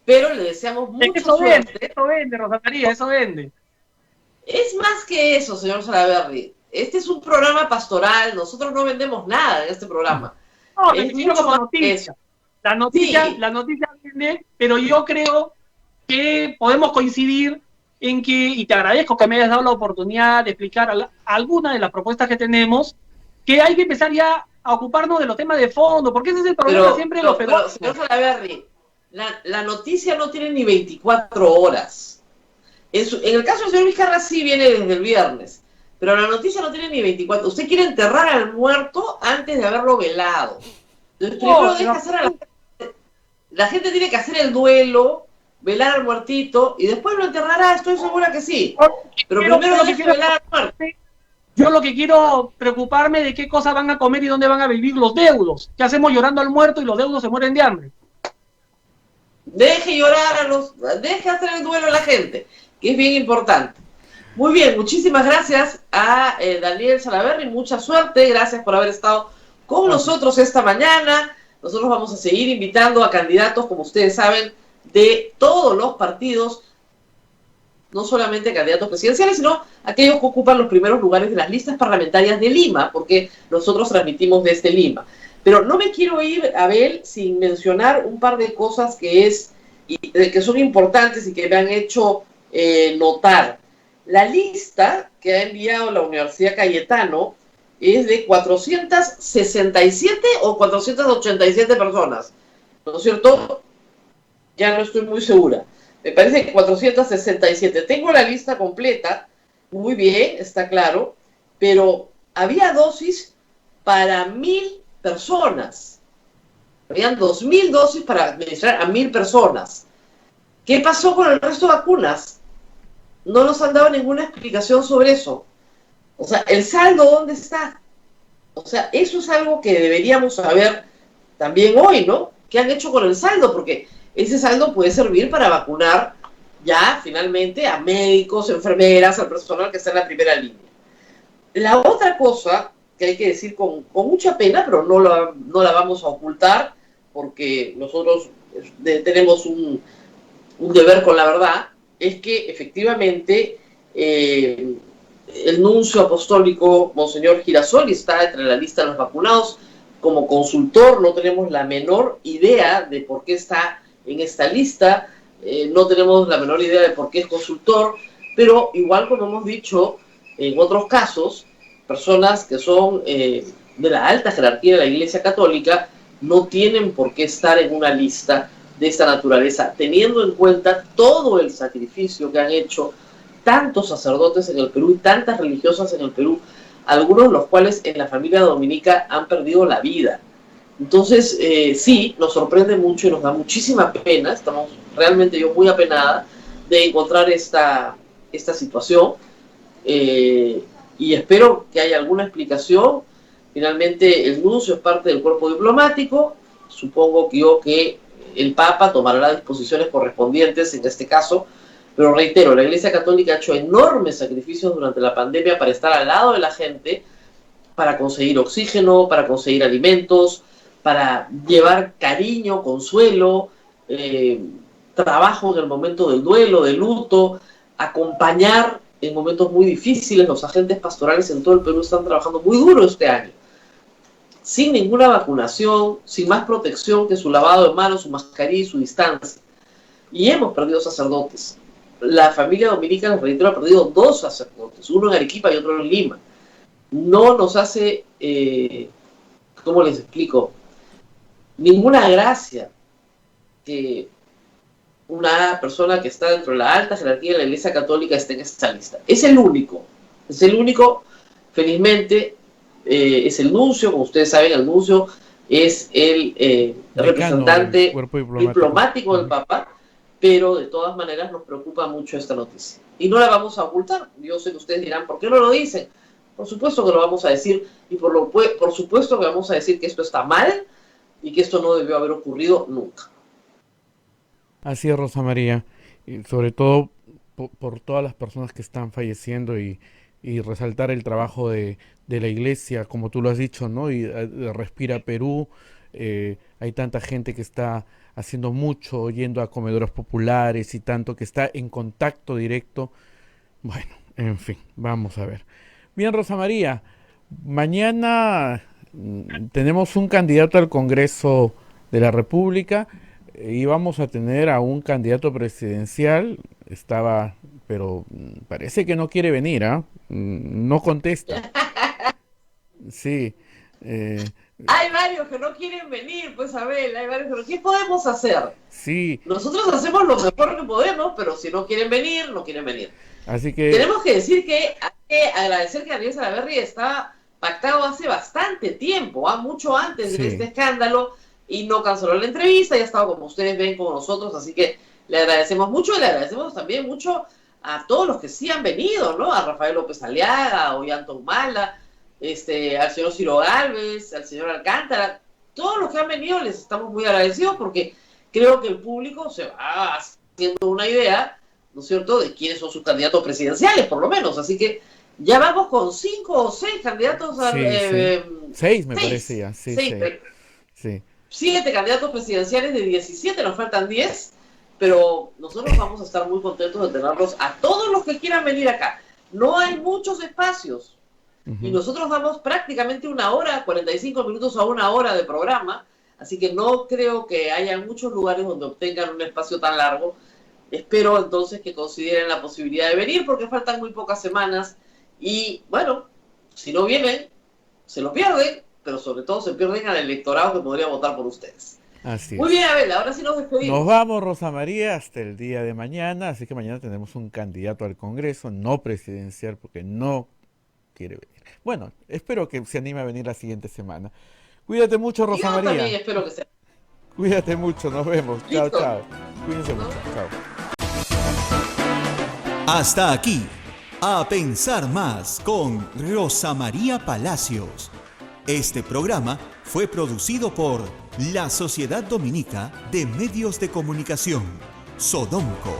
pero le deseamos mucha suerte. Eso vende, Rosa María, eso vende. Es más que eso, señor Salaverry. Este es un programa pastoral, nosotros no vendemos nada en este programa. No, te digo como noticia. La noticia vende, pero yo creo que podemos coincidir en que, y te agradezco que me hayas dado la oportunidad de explicar algunas de las propuestas que tenemos, que hay que empezar ya a ocuparnos de los temas de fondo, porque ese es el problema siempre de los peruanos. Señor Salaverry, la noticia no tiene ni 24 horas. En el caso del señor Vizcarra sí viene desde el viernes, pero la noticia no tiene ni 24. Usted quiere enterrar al muerto antes de haberlo velado. Entonces, primero deja hacer a la gente tiene que hacer el duelo, velar al muertito, y después lo enterrará, estoy segura que sí. Pero primero deja velar al muerto. Yo lo que quiero preocuparme de qué cosas van a comer y dónde van a vivir los deudos. ¿Qué hacemos llorando al muerto y los deudos se mueren de hambre? Deje llorar deje hacer el duelo a la gente, que es bien importante. Muy bien, muchísimas gracias a Daniel Salaverry, mucha suerte, gracias por haber estado con nosotros esta mañana. Nosotros vamos a seguir invitando a candidatos, como ustedes saben, de todos los partidos, no solamente candidatos presidenciales, sino aquellos que ocupan los primeros lugares de las listas parlamentarias de Lima, porque nosotros transmitimos desde Lima. Pero no me quiero ir, Abel, sin mencionar un par de cosas que son importantes y que me han hecho notar. La lista que ha enviado la Universidad Cayetano es de 467 o 487 personas, ¿no es cierto? Ya no estoy muy segura. Me parece que 467. Tengo la lista completa, muy bien, está claro, pero había dosis para 1.000 personas. Habían 2.000 dosis para administrar a 1.000 personas. ¿Qué pasó con el resto de vacunas? No nos han dado ninguna explicación sobre eso. O sea, ¿el saldo dónde está? O sea, eso es algo que deberíamos saber también hoy, ¿no? ¿Qué han hecho con el saldo? Porque ese saldo puede servir para vacunar ya finalmente a médicos, enfermeras, al personal que está en la primera línea. La otra cosa que hay que decir con mucha pena, pero no la vamos a ocultar, porque nosotros tenemos un deber con la verdad, es que efectivamente el nuncio apostólico Monseñor Girasoli está entre la lista de los vacunados. Como consultor no tenemos la menor idea de por qué está en esta lista, no tenemos la menor idea de por qué es consultor, pero igual como hemos dicho en otros casos, personas que son de la alta jerarquía de la Iglesia Católica no tienen por qué estar en una lista de esta naturaleza, teniendo en cuenta todo el sacrificio que han hecho tantos sacerdotes en el Perú y tantas religiosas en el Perú, algunos de los cuales en la familia dominica han perdido la vida. Entonces, sí, nos sorprende mucho y nos da muchísima pena, estamos realmente yo muy apenada de encontrar esta situación, y espero que haya alguna explicación. Finalmente, el nuncio es parte del cuerpo diplomático, supongo que el Papa tomará las disposiciones correspondientes en este caso, pero reitero, la Iglesia Católica ha hecho enormes sacrificios durante la pandemia para estar al lado de la gente, para conseguir oxígeno, para conseguir alimentos, para llevar cariño, consuelo, trabajo en el momento del duelo, del luto, acompañar en momentos muy difíciles. Los agentes pastorales en todo el Perú están trabajando muy duro este año, sin ninguna vacunación, sin más protección que su lavado de manos, su mascarilla y su distancia. Y hemos perdido sacerdotes. La familia dominicana, les reitero, ha perdido 2 sacerdotes, uno en Arequipa y otro en Lima. No nos hace, ¿cómo les explico? Ninguna gracia que una persona que está dentro de la alta jerarquía de la Iglesia Católica esté en esta lista. Es el único, felizmente, es el nuncio, como ustedes saben, el nuncio es el representante diplomático del Papa, pero de todas maneras nos preocupa mucho esta noticia. Y no la vamos a ocultar. Yo sé que ustedes dirán, ¿por qué no lo dicen? Por supuesto que lo vamos a decir, y por supuesto que vamos a decir que esto está mal y que esto no debió haber ocurrido nunca. Así es, Rosa María, y sobre todo por todas las personas que están falleciendo y resaltar el trabajo de la Iglesia, como tú lo has dicho, ¿no? Y de Respira Perú, hay tanta gente que está haciendo mucho, yendo a comedores populares y tanto, que está en contacto directo. Bueno, en fin, vamos a ver. Bien, Rosa María, mañana tenemos un candidato al Congreso de la República y vamos a tener a un candidato presidencial, pero parece que no quiere venir, ¿ah? No contesta. Sí, Hay varios que no quieren venir, pues Abel, hay varios que no. ¿Qué podemos hacer? Sí. Nosotros hacemos lo mejor que podemos, pero si no quieren venir, no quieren venir. Así que... Tenemos que decir que hay que agradecer que Daniel Salaverry está pactado hace bastante tiempo, mucho antes de este escándalo, y no canceló la entrevista, y ha estado, como ustedes ven, con nosotros, así que le agradecemos mucho, y le agradecemos también mucho a todos los que sí han venido, ¿no? A Rafael López Aliaga, a Ollanta Humala, al señor Ciro Gálvez, al señor Alcántara, todos los que han venido les estamos muy agradecidos porque creo que el público se va haciendo una idea, ¿no es cierto?, de quiénes son sus candidatos presidenciales, por lo menos. Así que ya vamos con 5 o 6 candidatos. 6 me parece ya. Sí, 7 candidatos presidenciales de 17, nos faltan 10, pero nosotros vamos a estar muy contentos de tenerlos a todos los que quieran venir acá. No hay muchos espacios. Y nosotros damos prácticamente 1 hora, 45 minutos a 1 hora de programa, así que no creo que haya muchos lugares donde obtengan un espacio tan largo. Espero entonces que consideren la posibilidad de venir porque faltan muy pocas semanas y bueno, si no vienen, se lo pierden, pero sobre todo se pierden al electorado que podría votar por ustedes. Así Muy bien, Abel, ahora sí nos despedimos. Nos vamos, Rosa María, hasta el día de mañana, así que mañana tenemos un candidato al Congreso, no presidencial, porque no quiere venir. Bueno, espero que se anime a venir la siguiente semana. Cuídate mucho, Rosa María. Yo también espero que sea. Cuídate mucho, nos vemos. Listo. Chao, chao. Cuídense mucho. Chao. Hasta aquí, A Pensar Más con Rosa María Palacios. Este programa fue producido por la Sociedad Dominica de Medios de Comunicación, Sodomco.